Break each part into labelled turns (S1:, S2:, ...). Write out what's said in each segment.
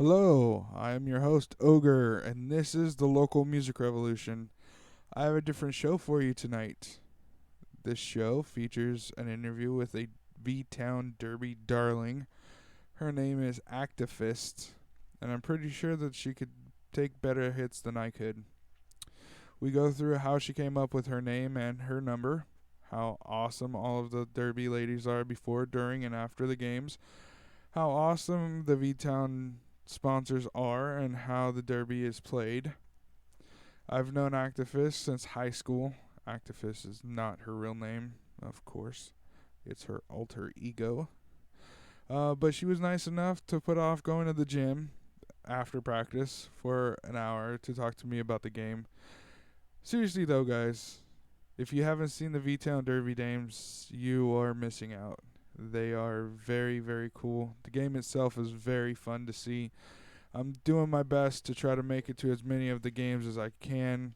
S1: Hello, I am your host, Ogre, and this is the Local Music Revolution. I have a different show for you tonight. This show features an interview with a V-Town Derby darling. Her name is Actifist, and I'm pretty sure that she could take better hits than I could. We go through how she came up with her name and her number, how awesome all of the Derby ladies are before, during, and after the games, how awesome the V-Town sponsors are, and how the Derby is played. I've known Activist since high school. Activist is not her real name, of course. It's her alter ego. But she was nice enough to put off going to the gym after practice for an hour to talk to me about the game. Seriously though, guys, if you haven't seen the V-Town Derby Dames, you are missing out. They are very, very cool. The game itself is very fun to see. I'm doing my best to try to make it to as many of the games as I can.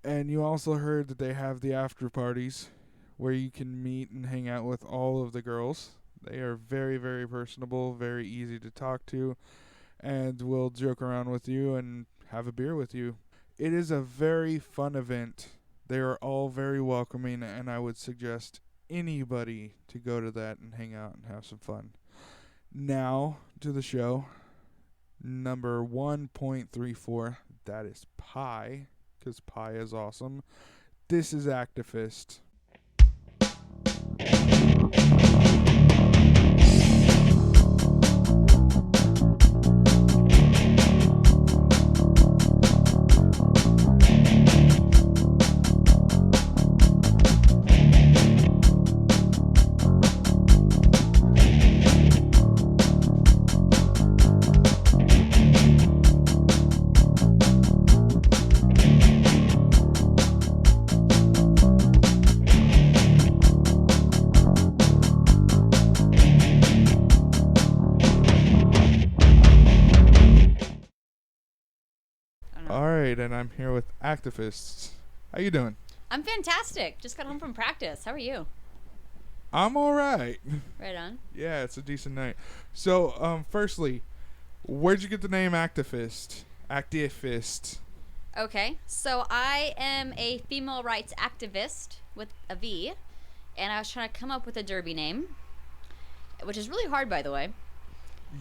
S1: And you also heard that they have the after parties where you can meet and hang out with all of the girls. They are very, very personable, very easy to talk to, and will joke around with you and have a beer with you. It is a very fun event. They are all very welcoming, and I would suggest anybody to go to that and hang out and have some fun. Now to the show. Number 1.34. That is Pi, because Pi is awesome. This is Activist. Alright, and I'm here with Activists. How you doing?
S2: I'm fantastic. Just got home from practice. How are you?
S1: I'm alright.
S2: Right on.
S1: Yeah, it's a decent night. So, firstly, where'd you get the name Activist? Actifist.
S2: Okay, so I am a female rights activist with a V, and I was trying to come up with a derby name, which is really hard, by the way.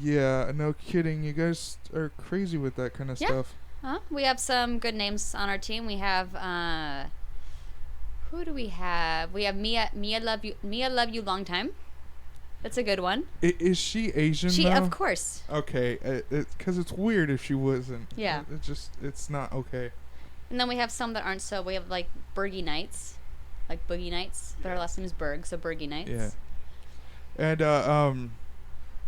S1: Yeah, no kidding. You guys are crazy with that kind of stuff.
S2: We have some good names on our team. We have who do we have? We have Mia Love You Long Time. That's a good one.
S1: Is she Asian?
S2: She,
S1: though?
S2: of course.
S1: Okay, because it's weird if she wasn't.
S2: Yeah.
S1: It's not okay.
S2: And then we have some that aren't so. We have like Bergie Knights, like Boogie Knights, but our last name is Berg, so Bergie Knights.
S1: Yeah. And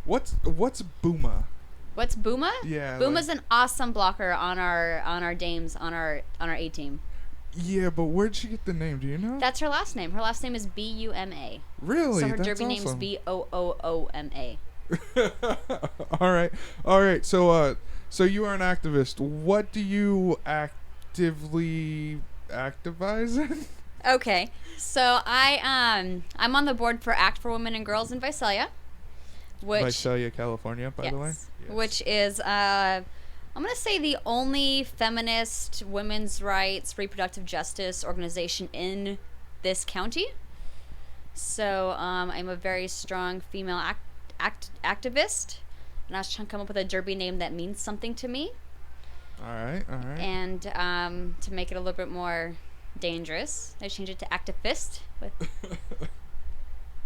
S1: what's Booma?
S2: What's Booma?
S1: Yeah.
S2: Booma's an awesome blocker on our dames on our A team.
S1: Yeah, but where'd she get the name? Do you know?
S2: That's her last name. Her last name is Buma.
S1: Really?
S2: So her
S1: That's
S2: derby
S1: awesome.
S2: name is Booma.
S1: All right. So you are an activist. What do you actively activize in?
S2: Okay. So I'm on the board for Act for Women and Girls in Visalia.
S1: Visalia, California, by the way. Yes.
S2: Which is I'm going to say the only feminist women's rights reproductive justice organization in this county. So I'm a very strong female activist, and I was trying to come up with a derby name that means something to me.
S1: All right.
S2: And to make it a little bit more dangerous, I changed it to Actifist with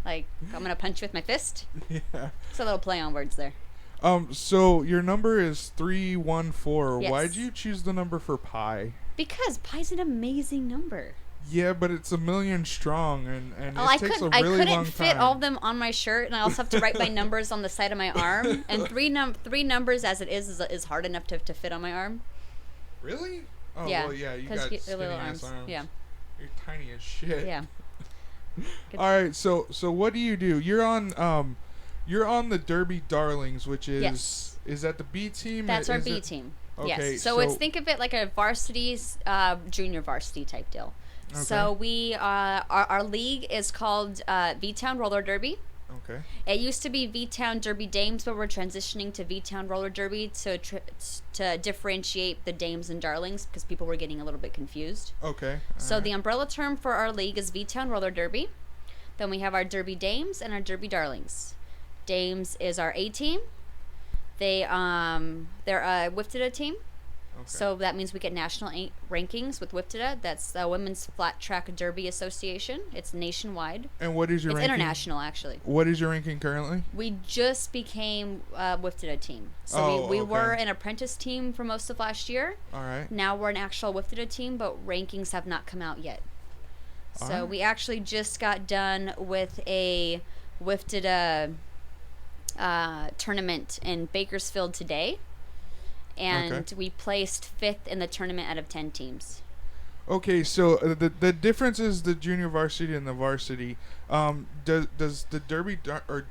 S2: like I'm going to punch you with my fist.
S1: Yeah.
S2: It's a little play on words there.
S1: So your number is 314.
S2: Yes.
S1: Why'd you choose the number for Pi?
S2: Because Pi's an amazing number.
S1: Yeah, but it's 1,000,000 strong, and it takes a really long time.
S2: I couldn't fit all of them on my shirt, and I also have to write my numbers on the side of my arm. And three numbers as it is hard enough to fit on my arm.
S1: Really? Oh,
S2: yeah.
S1: Well, yeah, you got skinny
S2: little
S1: ass arms.
S2: Yeah.
S1: You're tiny as shit.
S2: Yeah.
S1: All right, so what do? You're on the Derby Darlings, which is
S2: yes.
S1: Is that the B team?
S2: That's our B team.
S1: Okay,
S2: yes. So it's think of it like a varsity, junior varsity type deal. Okay. So we our league is called V-Town Roller Derby.
S1: Okay.
S2: It used to be V-Town Derby Dames, but we're transitioning to V-Town Roller Derby to differentiate the Dames and Darlings because people were getting a little bit confused.
S1: Okay.
S2: So the umbrella term for our league is V-Town Roller Derby. Then we have our Derby Dames and our Derby Darlings. Dames is our A team. They're a WIFTDA team.
S1: Okay.
S2: So that means we get national rankings with WIFTDA. That's the Women's Flat Track Derby Association. It's nationwide.
S1: And what is your
S2: It's
S1: ranking?
S2: international, actually.
S1: What is your ranking currently?
S2: We just became a WIFTDA team. So we were an apprentice team for most of last year.
S1: All right.
S2: Now we're an actual WIFTDA team, but rankings have not come out yet.
S1: All
S2: So
S1: right.
S2: we actually just got done with a WIFTDA tournament in Bakersfield today. And we placed 5th in the tournament out of 10 teams.
S1: Okay, so the difference is the junior varsity and the varsity. Does the Derby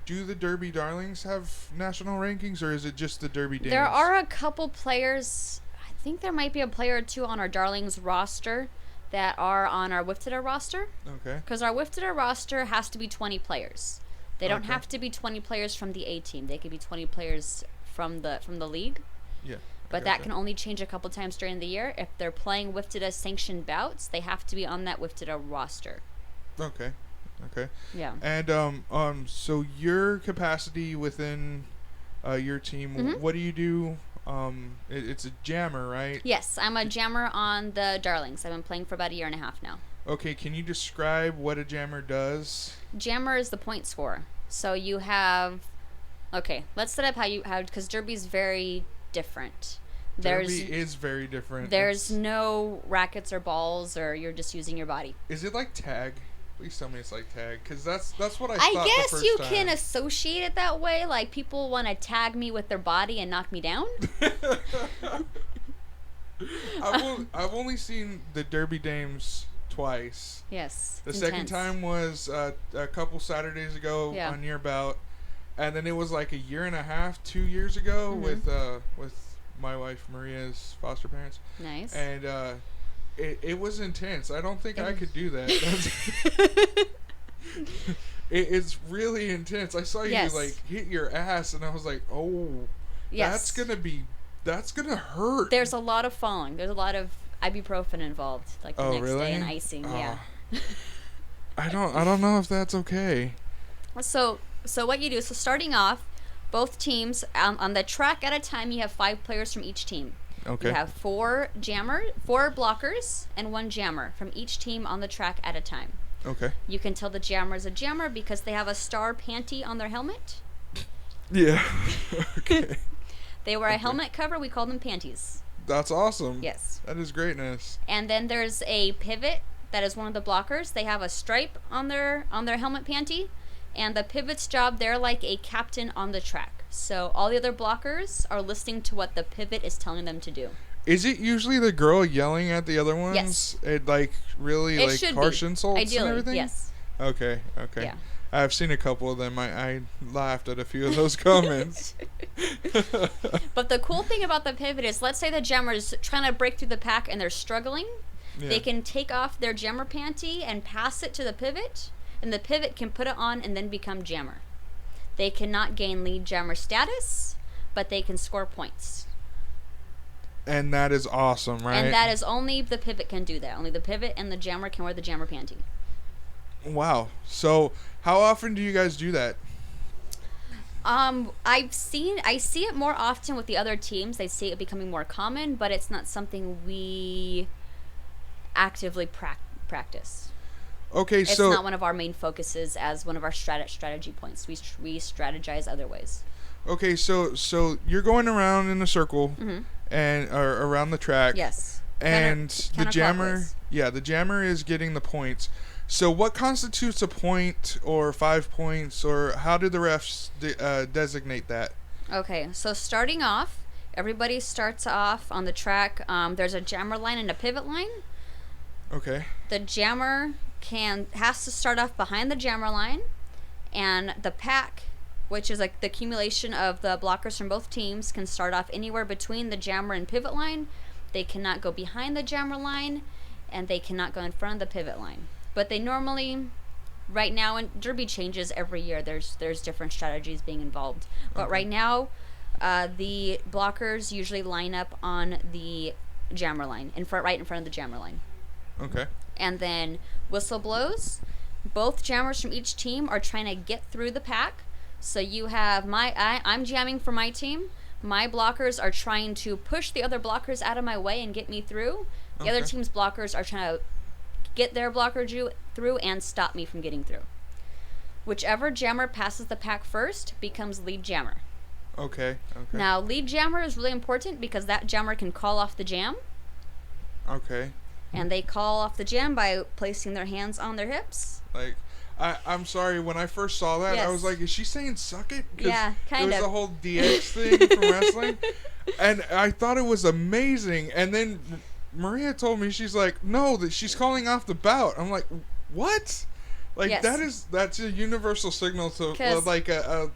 S1: do the Derby Darlings have national rankings, or is it just the Derby Dames?
S2: There are a couple players. I think there might be a player or two on our Darlings roster that are on our WIFTDA roster.
S1: Okay.
S2: Because our WIFTDA roster has to be 20 players. They don't
S1: Okay.
S2: have to be 20 players from the A team. They could be 20 players from the league.
S1: Yeah.
S2: But that can only change a couple times during the year. If they're playing WIFTDA sanctioned bouts, they have to be on that WIFTDA roster.
S1: Okay. Okay.
S2: Yeah.
S1: And so your capacity within your team,
S2: Mhm.
S1: what do you do? It's a jammer, right?
S2: Yes, I'm a jammer on the Darlings. I've been playing for about a year and a half now.
S1: Okay, can you describe what a jammer does?
S2: Jammer is the point scorer. So you have, okay, let's set up how because Derby's very different.
S1: Derby is very different.
S2: There's no rackets or balls, or you're just using your body.
S1: Is it like tag? Please tell me it's like tag, because that's what I
S2: I
S1: thought the
S2: guess
S1: first
S2: you
S1: time.
S2: can associate it that way. Like people want to tag me with their body and knock me down.
S1: I've only seen the Derby Dames twice.
S2: Yes.
S1: The second time was a couple Saturdays ago on your bout, and then it was like a year and a half, 2 years ago with my wife Maria's foster parents.
S2: Nice.
S1: And it was intense. I don't think I could do that. It's really intense. I saw you like hit your ass, and I was like, oh, that's gonna hurt.
S2: There's a lot of falling. There's a lot of ibuprofen involved, like the next day, and icing. Yeah.
S1: I don't know if that's okay.
S2: So what you do? So starting off, both teams on the track at a time, you have 5 players from each team.
S1: Okay.
S2: You have 4 blockers, and 1 jammer from each team on the track at a time.
S1: Okay.
S2: You can tell the jammer is a jammer because they have a star panty on their helmet.
S1: Yeah. Okay.
S2: They wear a helmet cover. We call them panties.
S1: That's awesome.
S2: Yes.
S1: That is greatness.
S2: And then there's a pivot that is one of the blockers. They have a stripe on their helmet panty, and the pivot's job, they're like a captain on the track. So all the other blockers are listening to what the pivot is telling them to do.
S1: Is it usually the girl yelling at the other ones?
S2: Yes.
S1: It like really
S2: It
S1: like
S2: should
S1: harsh
S2: be.
S1: insults
S2: Ideally,
S1: and everything?
S2: yes.
S1: Okay.
S2: Yeah.
S1: I've seen a couple of them. I laughed at a few of those comments.
S2: But the cool thing about the pivot is, let's say the jammer is trying to break through the pack and they're struggling.
S1: Yeah.
S2: They can take off their jammer panty and pass it to the pivot, and the pivot can put it on and then become jammer. They cannot gain lead jammer status, but they can score points.
S1: And that is awesome, right?
S2: And that is only the pivot can do that. Only the pivot and the jammer can wear the jammer panty.
S1: Wow. So how often do you guys do that?
S2: I see it more often with the other teams. They see it becoming more common, but it's not something we actively practice.
S1: Okay,
S2: It's
S1: so
S2: not one of our main focuses as one of our strategy points. We strategize other ways.
S1: okay, so you're going around in a circle
S2: Mhm.
S1: and or around the track.
S2: Yes.
S1: And the jammer,
S2: counterclockwise.
S1: the jammer is getting the points. So what constitutes a point or 5 points, or how do the refs designate that?
S2: Okay, so starting off, everybody starts off on the track. There's a jammer line and a pivot line.
S1: Okay.
S2: The jammer has to start off behind the jammer line, and the pack, which is like the accumulation of the blockers from both teams, can start off anywhere between the jammer and pivot line. They cannot go behind the jammer line, and they cannot go in front of the pivot line. But they normally right now, and derby changes every year. There's different strategies being involved, but right now, the blockers usually line up on the jammer line right in front of the jammer line.
S1: Okay.
S2: And then whistle blows. Both jammers from each team are trying to get through the pack. So you have I'm jamming for my team. My blockers are trying to push the other blockers out of my way and get me through. The other team's blockers are trying to get their blocker through and stop me from getting through. Whichever jammer passes the pack first becomes lead jammer.
S1: Okay.
S2: Now, lead jammer is really important because that jammer can call off the jam.
S1: Okay.
S2: And they call off the jam by placing their hands on their hips.
S1: Like, I'm sorry, when I first saw that, I was like, is she saying suck it?
S2: Yeah, kind of.
S1: It was the whole DX thing from wrestling. And I thought it was amazing. And then Maria told me, she's like, no, that she's calling off the bout. I'm like, what? Like,
S2: yes.
S1: that's a universal signal to,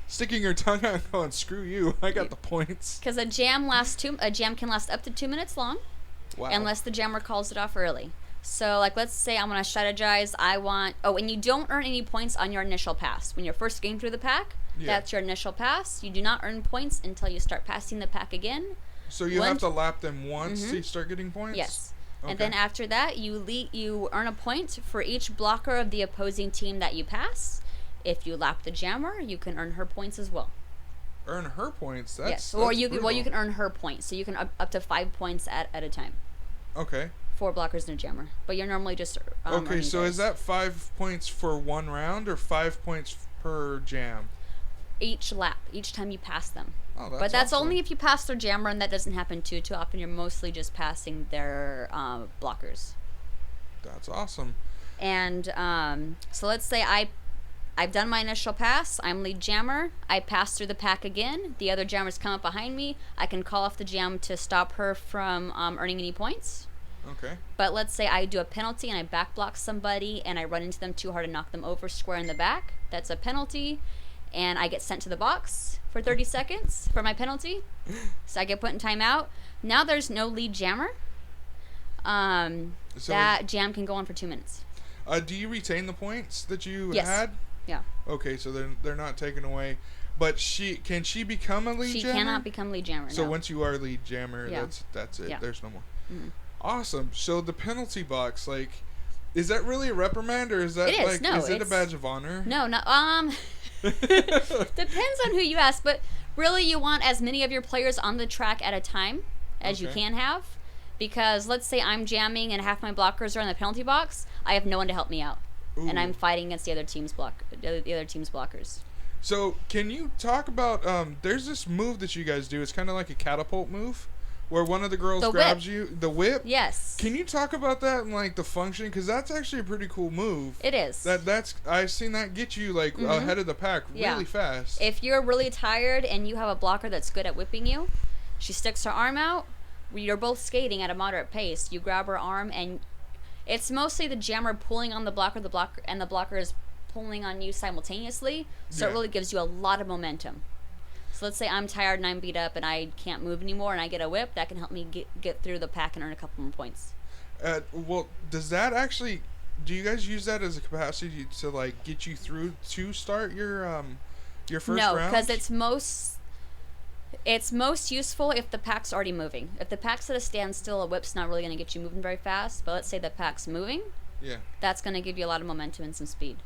S1: sticking your tongue out and going, screw you, I got the points.
S2: Because a jam can last up to 2 minutes long.
S1: Wow.
S2: Unless the jammer calls it off early. So, like, let's say I'm going to strategize. And you don't earn any points on your initial pass. When you're first getting through the pack, that's your initial pass. You do not earn points until you start passing the pack again.
S1: So you have to lap them once to start getting points?
S2: Yes. Okay. And then after that, you earn a point for each blocker of the opposing team that you pass. If you lap the jammer, you can earn her points as well.
S1: Earn her points?
S2: Yes. Or you can earn her points. So you can up to 5 points at a time.
S1: Okay.
S2: 4 blockers and a jammer. But you're normally just
S1: okay, so is that 5 points for one round or 5 points per jam?
S2: Each lap, each time you pass them.
S1: Oh, that's
S2: But that's
S1: awesome.
S2: only if you pass their jammer, and that doesn't happen too often. You're mostly just passing their blockers.
S1: That's awesome.
S2: And so let's say I've done my initial pass. I'm lead jammer. I pass through the pack again. The other jammers come up behind me. I can call off the jam to stop her from earning any points.
S1: Okay.
S2: But let's say I do a penalty and I back block somebody and I run into them too hard and knock them over square in the back. That's a penalty. And I get sent to the box for 30 seconds for my penalty. So I get put in timeout. Now there's no lead jammer. That jam can go on for 2 minutes.
S1: Do you retain the points that you
S2: Yes.
S1: had?
S2: Yeah.
S1: Okay, so they're not taken away. But can she become a lead jammer?
S2: She cannot become lead jammer.
S1: So
S2: no.
S1: once you are lead jammer, that's it.
S2: Yeah.
S1: There's no more.
S2: Mm-hmm.
S1: Awesome. So the penalty box, like, is that really a reprimand or is that
S2: it is.
S1: is it a badge of honor?
S2: No. Depends on who you ask, but really you want as many of your players on the track at a time as you can have. Because let's say I'm jamming and half my blockers are in the penalty box, I have no one to help me out. Ooh. And I'm fighting against the other team's blockers.
S1: So can you talk about there's this move that you guys do. It's kind of like a catapult move where one of the girls grabs you. The whip?
S2: Yes.
S1: Can you talk about that and like the function? Because that's actually a pretty cool move.
S2: It is.
S1: I've seen that get you like ahead of the pack really fast.
S2: If you're really tired and you have a blocker that's good at whipping you, she sticks her arm out. You're both skating at a moderate pace. You grab her arm and it's mostly the jammer pulling on the blocker, and the blocker is pulling on you simultaneously. So it really gives you a lot of momentum. So let's say I'm tired and I'm beat up and I can't move anymore and I get a whip, that can help me get through the pack and earn a couple more points.
S1: Well, does that actually, do you guys use that as a capacity to like get you through to start your first round?
S2: No, because it's most useful if the pack's already moving. If the pack's at a standstill, a whip's not really going to get you moving very fast. But let's say the pack's moving. Yeah. That's going to give you a lot of momentum and some speed.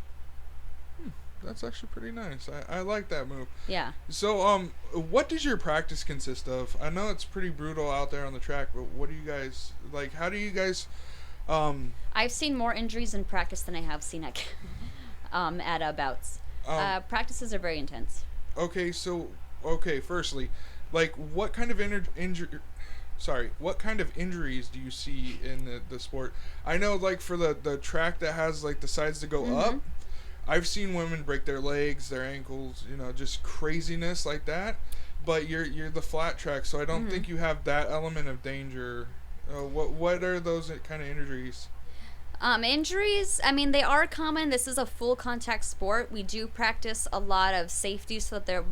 S1: That's actually pretty nice. I like that move.
S2: Yeah.
S1: So, what does your practice consist of? I know it's pretty brutal out there on the track, but what do you guys, like, how do you guys,
S2: I've seen more injuries in practice than I have seen at bouts. Practices are very intense.
S1: Okay, firstly, like, what kind of what kind of injuries do you see in the sport? I know, like, for the track that has, like, the sides that go up, I've seen women break their legs, their ankles, just craziness like that. But you're the flat track, so I don't think you have that element of danger. What are those kind of injuries?
S2: Injuries, I mean, they are common. This is a full contact sport. We do practice a lot of safety so that their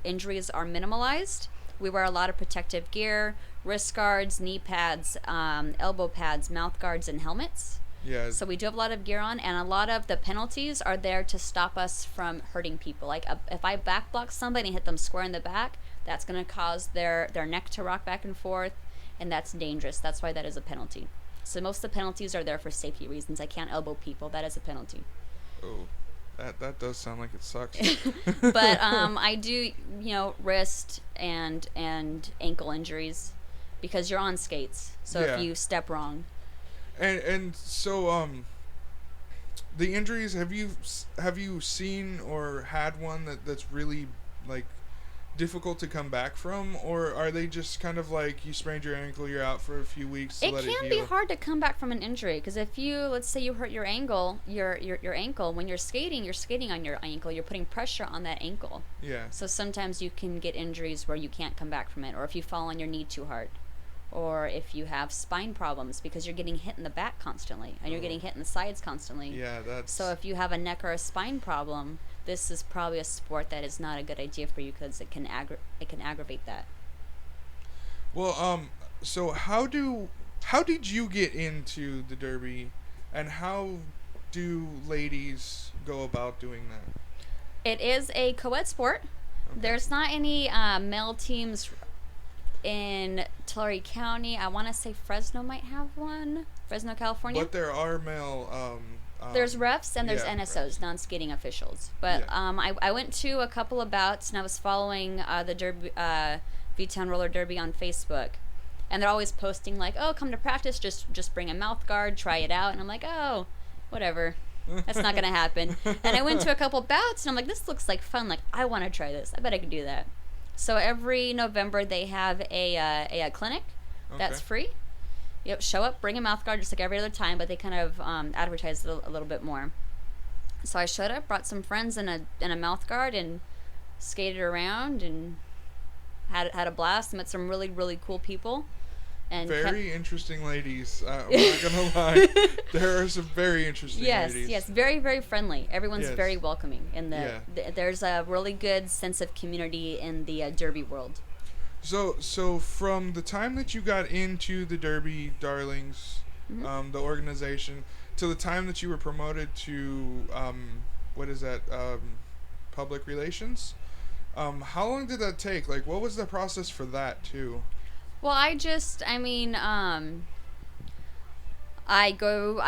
S2: injuries are minimalized. We wear a lot of protective gear, wrist guards, knee pads, elbow pads, mouth guards, and helmets.
S1: Yeah.
S2: So we do have a lot of gear on, and a lot of the penalties are there to stop us from hurting people. Like if I back block somebody and hit them square in the back, that's going to cause their neck to rock back and forth, and that's dangerous. That's why that is a penalty. So most of the penalties are there for safety reasons. I can't elbow people. That is a penalty.
S1: Oh, that does sound like it sucks.
S2: But I do, wrist and ankle injuries because you're on skates. So
S1: Yeah.
S2: if you step wrong.
S1: And so the injuries, have you seen or had one that's really like difficult to come back from, or are they just kind of like you sprained your ankle, you're out for a few weeks to
S2: It
S1: let it
S2: can
S1: heal?
S2: be hard to come back from an injury because if let's say you hurt your ankle, your ankle, when you're skating on your ankle, you're putting pressure on that ankle.
S1: Yeah.
S2: So sometimes you can get injuries where you can't come back from it, or if you fall on your knee too hard, or if you have spine problems because you're getting hit in the back constantly and you're getting hit in the sides constantly.
S1: Yeah, that's.
S2: So if you have a neck or a spine problem, this is probably a sport that is not a good idea for you because it can aggravate that.
S1: Well, so how did you get into the derby, and how do ladies go about doing that?
S2: It is a co-ed sport.
S1: Okay.
S2: There's not any male teams in Tulare County. I want to say Fresno might have one. Fresno, California.
S1: But there are male.
S2: There's refs and there's
S1: yeah,
S2: NSOs,
S1: refs.
S2: non-skating officials. But
S1: Yeah.
S2: I went to a couple of bouts and I was following the Derby, V-Town Roller Derby on Facebook. And they're always posting like, oh, come to practice, just bring a mouth guard, try it out. And I'm like, oh, whatever. That's not going to happen. And I went to a couple bouts and I'm like, this looks like fun. Like, I want to try this. I bet I could do that. So every November they have a clinic that's free. Yep, show up, bring a mouth guard just like every other time, but they kind of advertise it a little bit more. So I showed up, brought some friends and a mouth guard, and skated around and had a blast. Met some really, really cool people. And
S1: very interesting ladies. I'm not gonna lie, there are some very interesting ladies.
S2: Yes, very, very friendly. Everyone's
S1: Yes.
S2: very welcoming, and there's a really good sense of community in the derby world.
S1: So from the time that you got into the Derby Darlings,
S2: Mm-hmm.
S1: the organization, to the time that you were promoted to what is that, public relations, how long did that take? Like, what was the process for that too?
S2: Well, I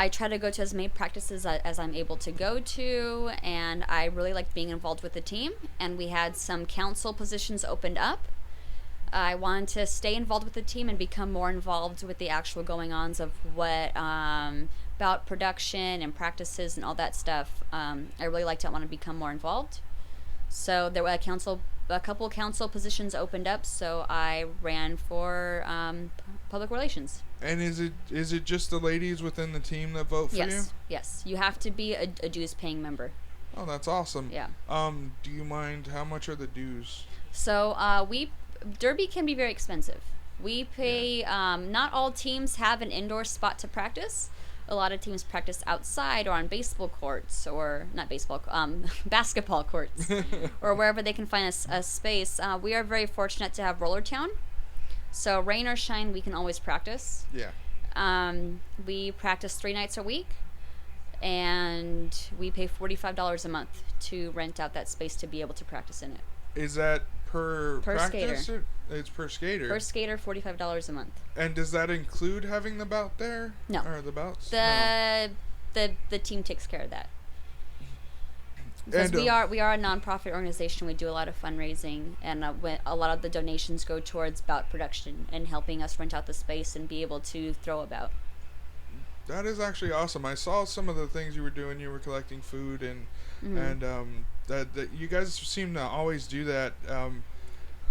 S2: try to go to as many practices as I'm able to go to, and I really liked being involved with the team, and we had some council positions opened up. I wanted to stay involved with the team and become more involved with the actual going-ons of what about production and practices and all that stuff. I really liked it. I want to become more involved. So there were a couple council positions opened up, so I ran for public relations.
S1: And is it just the ladies within the team that vote for you?
S2: Yes. You have to be a dues-paying member.
S1: Oh, that's awesome.
S2: Yeah.
S1: Do you mind, how much are the dues?
S2: So Derby can be very expensive. We pay. Not all teams have an indoor spot to practice. A lot of teams practice outside or on baseball courts, or not baseball, basketball courts, or wherever they can find a space. We are very fortunate to have Roller Town, so rain or shine, we can always practice.
S1: Yeah.
S2: We practice 3 nights a week, and we pay $45 a month to rent out that space to be able to practice in it.
S1: Is that per practice?
S2: skater.
S1: It's per skater.
S2: Per skater, $45 a month.
S1: And does that include having the bout there?
S2: No.
S1: Or the bouts?
S2: The team takes care of that. Because
S1: And,
S2: we are a nonprofit organization. We do a lot of fundraising, and a lot of the donations go towards bout production and helping us rent out the space and be able to throw a bout.
S1: That is actually awesome. I saw some of the things you were doing. You were collecting food and that you guys seem to always do that.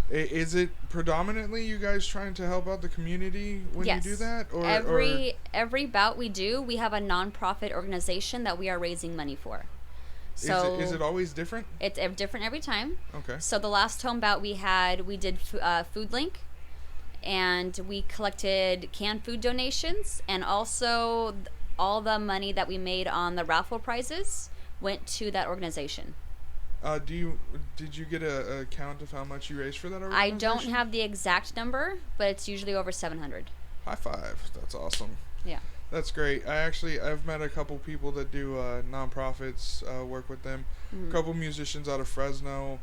S1: Is it predominantly you guys trying to help out the community when
S2: Yes.
S1: you do that? Or
S2: every bout we do, we have a nonprofit organization that we are raising money for. So
S1: is it always different?
S2: It's different every time.
S1: Okay.
S2: So the last home bout we did Food Link, and we collected canned food donations, and also all the money that we made on the raffle prizes went to that organization.
S1: Did you get a count of how much you raised for that organization?
S2: I don't have the exact number, but it's usually over 700.
S1: High five. That's awesome.
S2: Yeah.
S1: That's great. I've met a couple people that do nonprofits, work with them. A
S2: Mm.
S1: couple musicians out of Fresno.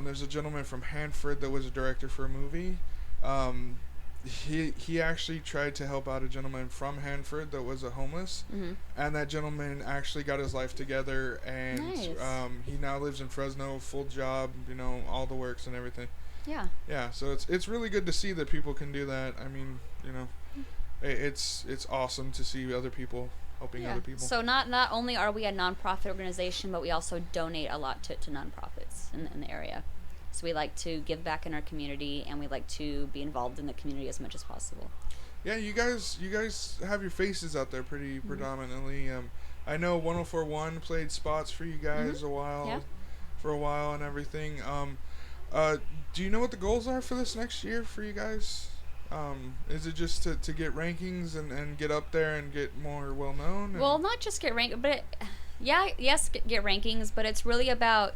S1: There's a gentleman from Hanford that was a director for a movie. Um, he actually tried to help out a gentleman from Hanford that was a homeless,
S2: Mm-hmm.
S1: and that gentleman actually got his life together, and
S2: Nice.
S1: he now lives in Fresno, full job, all the works and everything.
S2: Yeah.
S1: Yeah, so it's really good to see that people can do that. I mean, it's awesome to see other people helping
S2: Yeah.
S1: other people.
S2: So not only are we a nonprofit organization, but we also donate a lot to nonprofits in the area. So we like to give back in our community, and we like to be involved in the community as much as possible.
S1: Yeah, you guys have your faces out there pretty
S2: Mm-hmm.
S1: predominantly. I know 1041 played spots for you guys
S2: Mm-hmm. Yeah.
S1: for a while and everything. Uh, do you know what the goals are for this next year for you guys? Is it just to get rankings and get up there and get more well known?
S2: Well, not just get rank, but yes, get rankings, but it's really about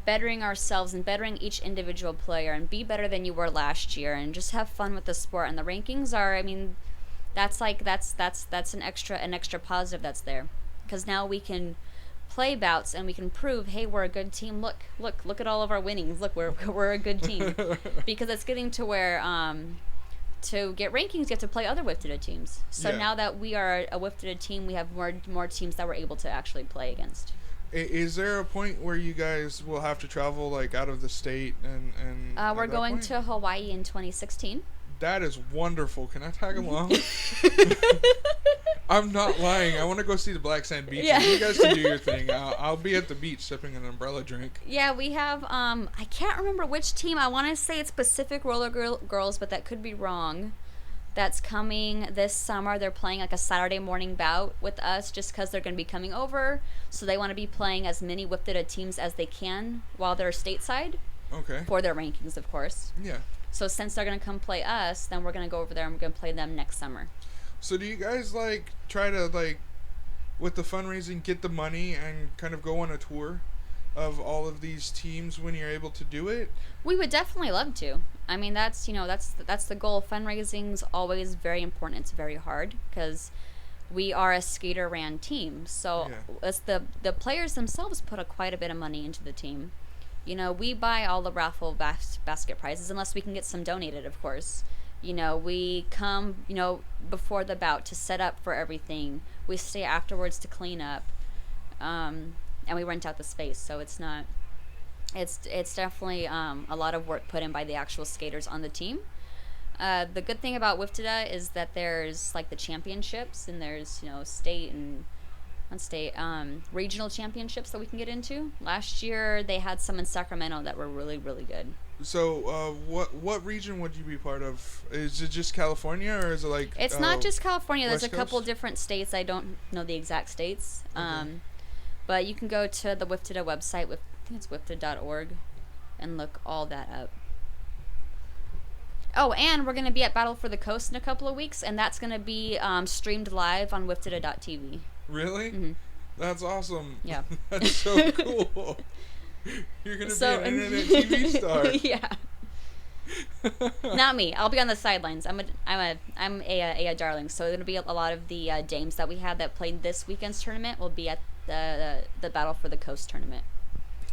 S2: bettering ourselves and bettering each individual player and be better than you were last year and just have fun with the sport. And the rankings are, I mean, that's an extra positive that's there, because now we can play bouts and we can prove, hey, we're a good team. Look at all of our winnings. Look, we're a good team, because it's getting to where to get rankings, you have to play other Wifted teams. So
S1: Yeah.
S2: now that we are a Wifted team, we have more teams that we're able to actually play against.
S1: Is there a point where you guys will have to travel like out of the state and
S2: We're
S1: at that
S2: going
S1: point?
S2: to Hawaii in 2016.
S1: That is wonderful. Can I tag along? I'm not lying. I want to go see the Black Sand Beaches.
S2: Yeah.
S1: You guys can do your thing. I'll be at the beach sipping an umbrella drink.
S2: Yeah, we have, I can't remember which team. I want to say it's Pacific Roller Girls, but that could be wrong. That's coming this summer. They're playing like a Saturday morning bout with us just because they're going to be coming over. So they want to be playing as many Wifted teams as they can while they're stateside
S1: Okay.
S2: for their rankings, of course.
S1: Yeah.
S2: So since they're going to come play us, then we're going to go over there and we're going to play them next summer.
S1: So do you guys like try to like with the fundraising get the money and kind of go on a tour of all of these teams when you're able to do it?
S2: We would definitely love to. I mean, that's the goal. Fundraising's always very important. It's very hard because we are a skater ran team. So
S1: Yeah.
S2: it's the players themselves put quite a bit of money into the team. We buy all the raffle basket prizes unless we can get some donated, of course. We come, before the bout to set up for everything. We stay afterwards to clean up. And we rent out the space. So it's not, it's definitely a lot of work put in by the actual skaters on the team. The good thing about WIFTDA is that there's like the championships, and there's state and regional championships that we can get into. Last year they had some in Sacramento that were really, really good.
S1: So what region would you be part of? Is it just California or is it like
S2: It's not just California. There's
S1: West
S2: a couple
S1: Coast?
S2: different states. I don't know the exact states.
S1: Okay.
S2: But you can go to the WIFTDA website. I think it's wifted.org, and look all that up. Oh, and we're going to be at Battle for the Coast in a couple of weeks, and that's going to be streamed live on wifted.tv.
S1: Really?
S2: Mm-hmm.
S1: That's awesome.
S2: Yeah.
S1: That's so cool. You're gonna be an internet TV star.
S2: Yeah. Not me. I'll be on the sidelines. I'm a darling. So it'll be a lot of the dames that we had that played this weekend's tournament will be at the Battle for the Coast tournament.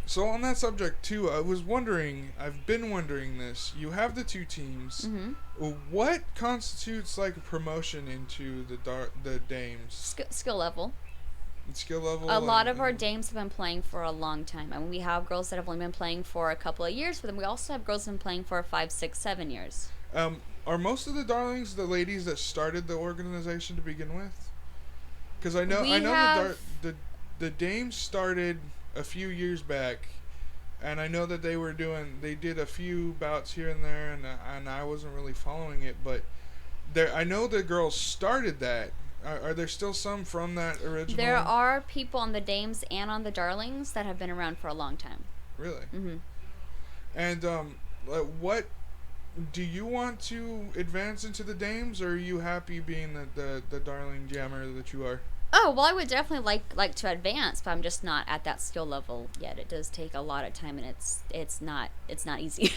S1: So on that subject too, I've been wondering this. You have the two teams.
S2: Mm-hmm.
S1: What constitutes like a promotion into the dames?
S2: Skill level.
S1: Skill level.
S2: A lot of our dames have been playing for a long time. I mean, we have girls that have only been playing for a couple of years, but then we also have girls that have been playing for 5, 6, 7 years.
S1: Are most of the darlings the ladies that started the organization to begin with? Because I know the dames started a few years back, and I know that they did a few bouts here and there, and I wasn't really following it, but I know the girls started that. Are there still some from that original?
S2: There are people on the dames and on the darlings that have been around for a long time.
S1: Really?
S2: Mm-hmm.
S1: And what do you want to advance into the dames, or are you happy being the darling jammer that you are?
S2: Oh, well, I would definitely like to advance, but I'm just not at that skill level yet. It does take a lot of time, and it's not easy.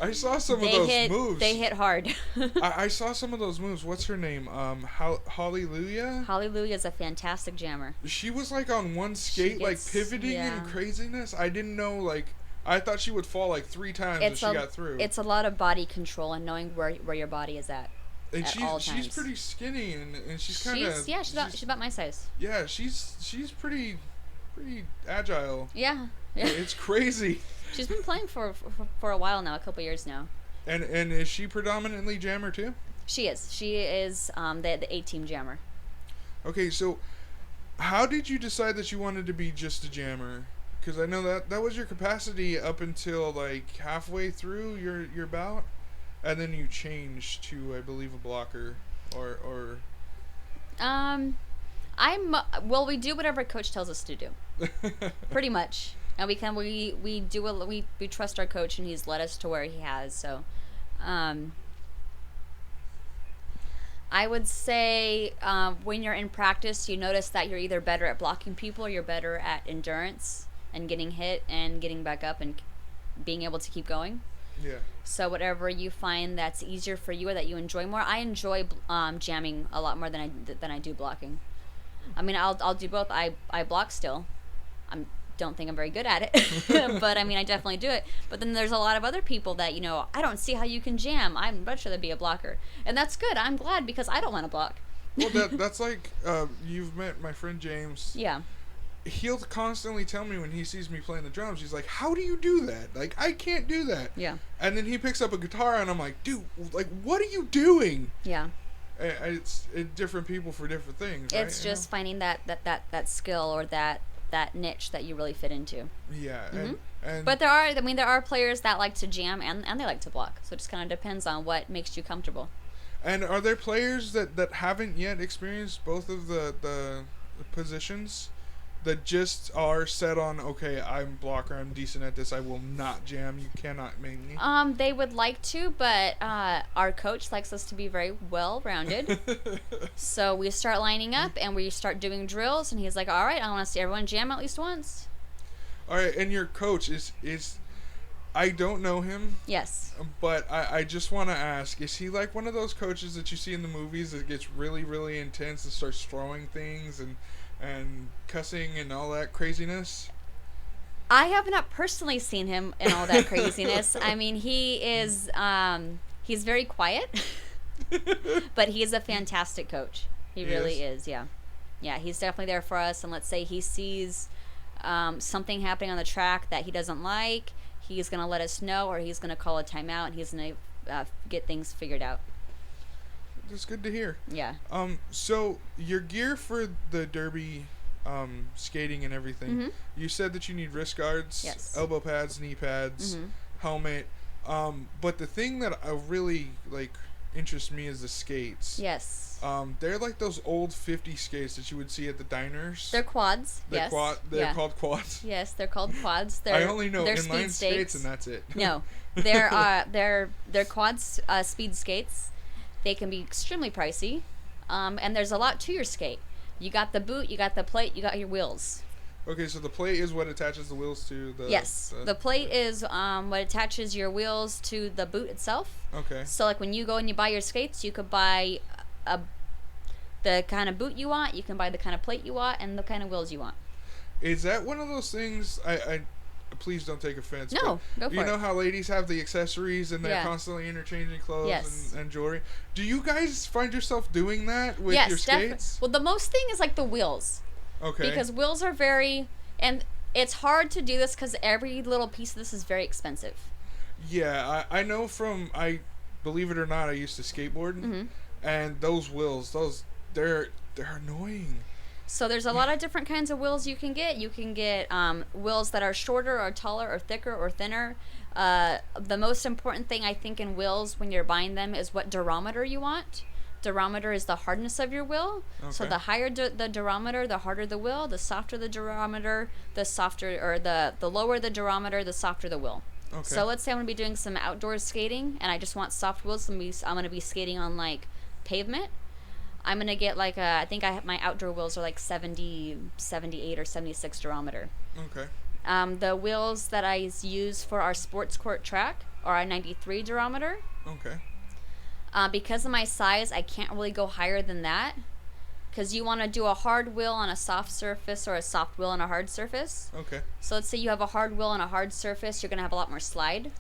S1: I saw some of those moves.
S2: They hit hard.
S1: I saw some of those moves. What's her name? Hallelujah?
S2: Hallelujah is a fantastic jammer.
S1: She was like on one skate, like pivoting and craziness. I didn't know, like, I thought she would fall like 3 times if she got through.
S2: It's a lot of body control and knowing where your body is at.
S1: And she's pretty skinny, and she's kind of
S2: she's about my size.
S1: Yeah, she's pretty agile.
S2: Yeah.
S1: It's crazy.
S2: She's been playing for a while now, a couple years now.
S1: And is she predominantly jammer too?
S2: She is. She is the A-team jammer.
S1: Okay, so how did you decide that you wanted to be just a jammer? Because I know that was your capacity up until like halfway through your bout. And then you changed to, I believe, a blocker, or.
S2: We do whatever coach tells us to do, pretty much, and we trust our coach, and he's led us to where he has. So, I would say when you're in practice, you notice that you're either better at blocking people or you're better at endurance and getting hit and getting back up and being able to keep going.
S1: Yeah.
S2: So whatever you find that's easier for you or that you enjoy more. I enjoy jamming a lot more than I do blocking. I mean, I'll do both. I block still. Don't think I'm very good at it, but I mean, I definitely do it. But then there's a lot of other people that, I don't see how you can jam. I'm much rather be a blocker, and that's good. I'm glad because I don't want to block.
S1: Well, that's like you've met my friend James.
S2: Yeah.
S1: He'll constantly tell me when he sees me playing the drums, he's like, how do you do that? Like, I can't do that.
S2: Yeah.
S1: And then he picks up a guitar, and I'm like, dude, like, what are you doing?
S2: Yeah.
S1: It's different people for different things, right?
S2: It's just finding that skill or that niche that you really fit into.
S1: Yeah.
S2: Mm-hmm.
S1: And
S2: but there are players that like to jam and they like to block. So it just kind of depends on what makes you comfortable.
S1: And are there players that haven't yet experienced both of the positions? That just are set on, okay, I'm blocker, I'm decent at this, I will not jam, you cannot make me?
S2: They would like to, but our coach likes us to be very well-rounded. So we start lining up, and we start doing drills, and he's like, all right, I want to see everyone jam at least once.
S1: All right, and your coach is I don't know him.
S2: Yes.
S1: But I just want to ask, is he like one of those coaches that you see in the movies that gets really, really intense and starts throwing things and cussing and all that craziness?
S2: I have not personally seen him in all that craziness. I mean, he is he's very quiet, but he is a fantastic coach. He really is. Yeah, he's definitely there for us. And let's say he sees something happening on the track that he doesn't like, he's gonna let us know, or he's gonna call a timeout, and he's gonna get things figured out.
S1: That's good to hear.
S2: Yeah.
S1: So your gear for the derby, skating and everything.
S2: Mm-hmm.
S1: You said that you need wrist guards,
S2: yes,
S1: elbow pads, knee pads,
S2: mm-hmm,
S1: helmet. But the thing that really interests me is the skates.
S2: Yes.
S1: They're like those old 50 skates that you would see at the diners.
S2: They're quads.
S1: They're called quads.
S2: Yes, they're called quads.
S1: I only know inline skates, and that's it.
S2: No, they're quads, speed skates. They can be extremely pricey, and there's a lot to your skate. You got the boot, you got the plate, you got your wheels.
S1: Okay, so the plate is what attaches the wheels to the...
S2: Yes, the plate is what attaches your wheels to the boot itself.
S1: Okay.
S2: So, like, when you go and you buy your skates, you could buy the kind of boot you want, you can buy the kind of plate you want, and the kind of wheels you want.
S1: Is that one of those things... I please don't take offense.
S2: No, go for it.
S1: You know how ladies have the accessories and they're constantly interchanging clothes and jewelry? Do you guys find yourself doing that with your skates?
S2: Well, the most thing is like the wheels.
S1: Okay.
S2: Because wheels are and it's hard to do this because every little piece of this is very expensive.
S1: Yeah, I know believe it or not, I used to skateboard,
S2: mm-hmm,
S1: and those wheels, they're annoying.
S2: So there's a lot of different kinds of wheels you can get. You can get wheels that are shorter or taller or thicker or thinner. The most important thing I think in wheels when you're buying them is what durometer you want. Durometer is the hardness of your wheel. Okay. So the higher the durometer, the harder the wheel. The softer the durometer, the lower the durometer, the softer the wheel. Okay. So let's say I'm going to be doing some outdoor skating and I just want soft wheels. I'm going to be skating on like pavement. I'm going to get like I think my outdoor wheels are like 70, 78 or 76 durometer.
S1: Okay.
S2: The wheels that I use for our sports court track are a 93 durometer.
S1: Okay.
S2: Because of my size, I can't really go higher than that. Because you want to do a hard wheel on a soft surface or a soft wheel on a hard surface.
S1: Okay.
S2: So let's say you have a hard wheel on a hard surface, you're going to have a lot more slide.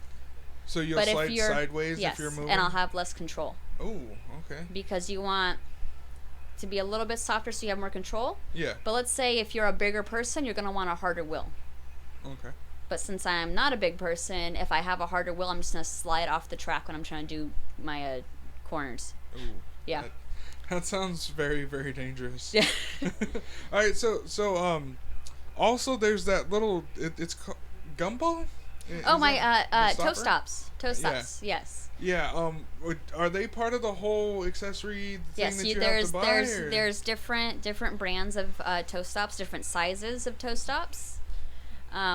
S1: So you'll slide sideways if you're moving?
S2: Yes, and I'll have less control.
S1: Oh, okay.
S2: Because you want to be a little bit softer so you have more control.
S1: Yeah.
S2: But let's say if you're a bigger person, you're going to want a harder wheel.
S1: Okay.
S2: But since I'm not a big person, if I have a harder wheel, I'm just going to slide off the track when I'm trying to do my corners.
S1: Ooh.
S2: Yeah.
S1: That sounds very, very dangerous.
S2: Yeah.
S1: All right, so also there's that little it's called gumball.
S2: Toe stops. Toe stops. Yeah. Yes.
S1: Yeah. Are they part of the whole accessory thing that you have to buy?
S2: There's different brands of toe stops, different sizes of toe stops.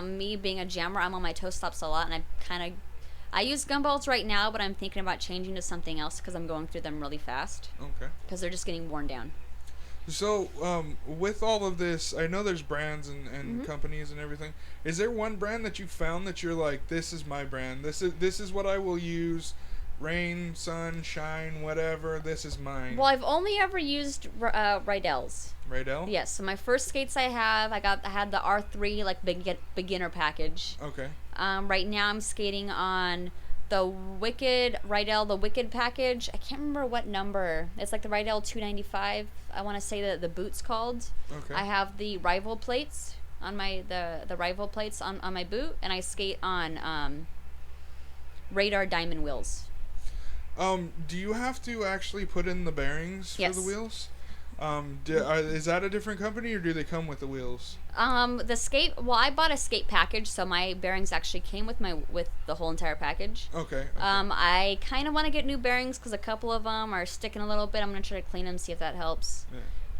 S2: Me being a jammer, I'm on my toe stops a lot, and I use gumballs right now, but I'm thinking about changing to something else because I'm going through them really fast.
S1: Okay.
S2: Because they're just getting worn down.
S1: So, with all of this, I know there's brands and companies and everything. Is there one brand that you found that you're like, this is my brand. This is what I will use. Rain, sun, shine, whatever. This is mine.
S2: Well, I've only ever used Rydell's.
S1: Rydell?
S2: Yes. So my first skates I had the R3 like beginner package.
S1: Okay.
S2: Right now I'm skating on the Rydell, the Wicked package. I can't remember what number. It's like the Rydell 295. I want to say that the boot's called.
S1: Okay.
S2: I have the rival plates on the rival plates on my boot, and I skate on Radar Diamond wheels.
S1: Do you have to actually put in the bearings for the wheels? Is that a different company, or do they come with the wheels?
S2: I bought a skate package, so my bearings actually came with the whole entire package.
S1: Okay.
S2: I kind of want to get new bearings because a couple of them are sticking a little bit. I'm gonna try to clean them, see if that helps.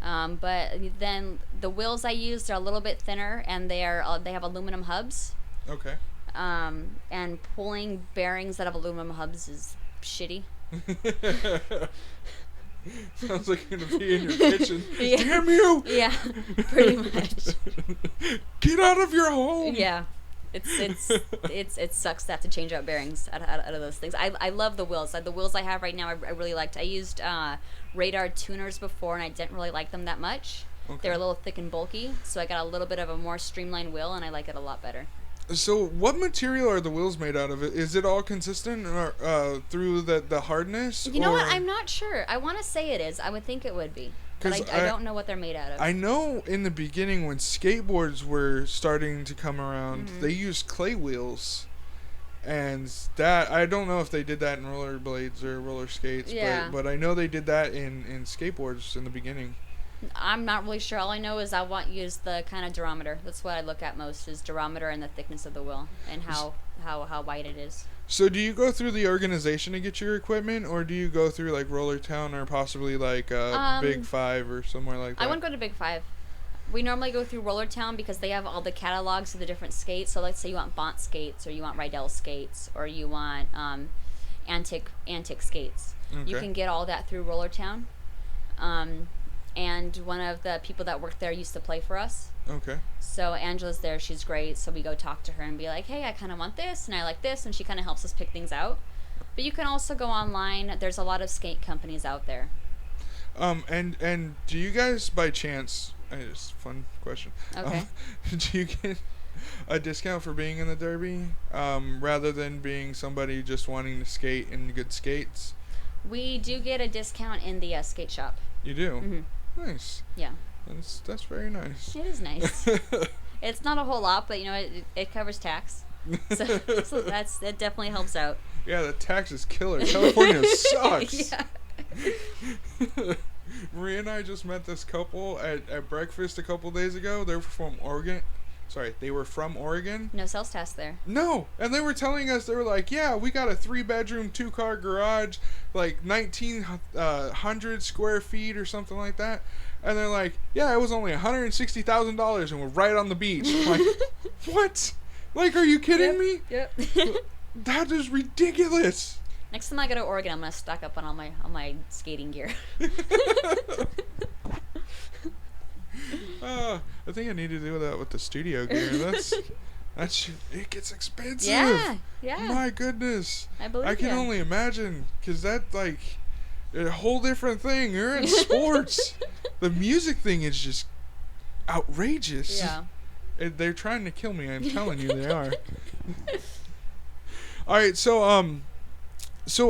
S2: Yeah. But then the wheels I used are a little bit thinner, and they have aluminum hubs.
S1: Okay.
S2: And pulling bearings that have aluminum hubs is shitty.
S1: Sounds like you're gonna be in your kitchen. Yeah. Damn you!
S2: Yeah, pretty much.
S1: Get out of your home!
S2: Yeah, it sucks to have to change out bearings out of those things. I love the wheels. The wheels I have right now, I really liked. I used Radar tuners before, and I didn't really like them that much. Okay. They're a little thick and bulky, so I got a little bit of a more streamlined wheel, and I like it a lot better.
S1: So, what material are the wheels made out of? Is it all consistent or, through the hardness?
S2: You know what? I'm not sure. I want to say it is. I would think it would be. But I don't know what they're made out of.
S1: I know in the beginning when skateboards were starting to come around, they used clay wheels. And that, I don't know if they did that in rollerblades or roller skates, but I know they did that in skateboards in the beginning.
S2: I'm not really sure. All I know is I want to use the kind of durometer. That's what I look at most, is durometer and the thickness of the wheel and how wide it is.
S1: So do you go through the organization to get your equipment, or do you go through like Roller Town or possibly like Big Five or somewhere like that?
S2: I wouldn't go to Big Five. We normally go through Roller Town because they have all the catalogs of the different skates. So let's say you want Bont skates, or you want Rydell skates, or you want antique skates. Okay. You can get all that through Roller Town. And one of the people that worked there used to play for us.
S1: Okay.
S2: So Angela's there. She's great. So we go talk to her and be like, hey, I kind of want this, and I like this, and she kind of helps us pick things out. But you can also go online. There's a lot of skate companies out there.
S1: And do you guys, by chance, just fun question.
S2: Okay.
S1: Do you get a discount for being in the Derby, rather than being somebody just wanting to skate in good skates?
S2: We do get a discount in the skate shop.
S1: You do?
S2: Mm-hmm.
S1: Nice.
S2: Yeah.
S1: That's very nice.
S2: It is nice. It's not a whole lot, but it covers tax. So that definitely helps out.
S1: Yeah, the tax is killer. California sucks.
S2: Yeah.
S1: Maria and I just met this couple at breakfast a couple days ago. They're from Oregon. They were from Oregon.
S2: No sales tax there.
S1: No, and they were telling us, they were like, yeah, we got a 3-bedroom, 2-car garage, like 1,900 square feet or something like that. And they're like, yeah, it was only $160,000 and we're right on the beach. I'm like, what? Like, are you kidding me?
S2: Yep.
S1: That is ridiculous.
S2: Next time I go to Oregon, I'm gonna stock up on all my skating gear.
S1: I think I need to do that with the studio gear. That's it gets expensive.
S2: Yeah.
S1: My goodness.
S2: I believe
S1: I can
S2: ya.
S1: only imagine, because that's like a whole different thing. You're in sports. The music thing is just outrageous.
S2: Yeah.
S1: They're trying to kill me. I'm telling you, they are. All right, so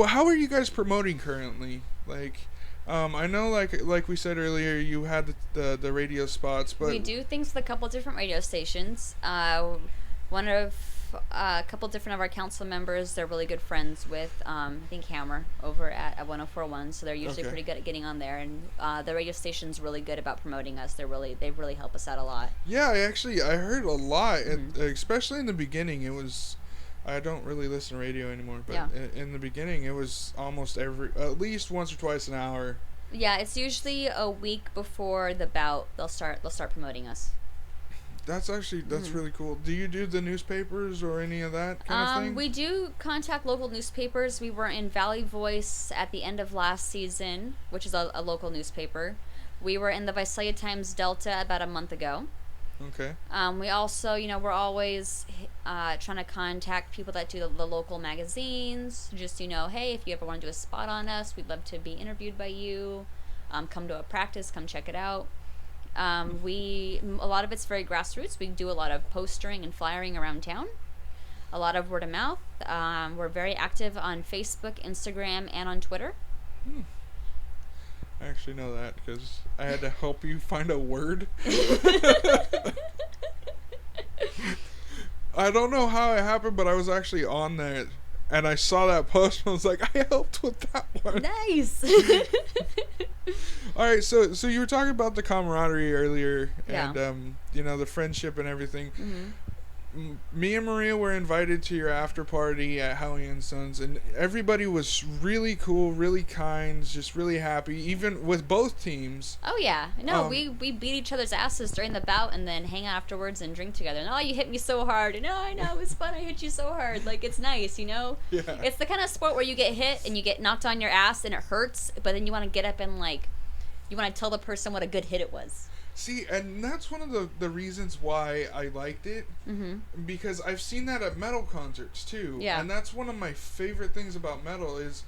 S1: how are you guys promoting currently? Like, I know, like we said earlier, you had the radio spots, but
S2: We do things with a couple different radio stations. One of a couple different of our council members, they're really good friends with, I think, Hammer over at 1041, so they're usually
S1: Okay.
S2: pretty good at getting on there. And the radio station's really good about promoting us. They really help us out a lot.
S1: yeah, I heard a lot,
S2: Mhm.
S1: especially in the beginning. It was, I don't really listen to radio anymore, but
S2: Yeah.
S1: in the beginning, it was almost at least once or twice an hour.
S2: Yeah, it's usually a week before the bout. They'll start promoting us.
S1: That's
S2: Mhm.
S1: really cool. Do you do the newspapers or any of that kind of thing?
S2: We do contact local newspapers. We were in Valley Voice at the end of last season, which is a local newspaper. We were in the Visalia Times Delta about a month ago.
S1: Okay.
S2: We also, we're always trying to contact people that do the local magazines. Just, hey, if you ever want to do a spot on us, we'd love to be interviewed by you. Come to a practice, come check it out. A lot of it's very grassroots. We do a lot of postering and flyering around town. A lot of word of mouth. We're very active on Facebook, Instagram, and on Twitter.
S1: I actually know that because I had to help you find a word. I don't know how it happened, but I was actually on there and I saw that post and I was like, I helped with that one.
S2: Nice.
S1: All right, so you were talking about the camaraderie earlier,
S2: Yeah.
S1: and the friendship and everything.
S2: hmm
S1: Me and Maria were invited to your after party at Howie and Sons, and everybody was really cool, really kind, just really happy, even with both teams.
S2: Oh yeah, no,
S1: Um,
S2: we beat each other's asses during the bout and then hang out afterwards and drink together. And oh, you hit me so hard. And I know it was fun. I hit you so hard. Like it's nice,
S1: Yeah.
S2: It's the kind of sport where you get hit and you get knocked on your ass and it hurts, but then you want to get up and you want to tell the person what a good hit it was.
S1: See, and that's one of the reasons why I liked it, because I've seen that at metal concerts too.
S2: Yeah.
S1: And that's one of my favorite things about metal is,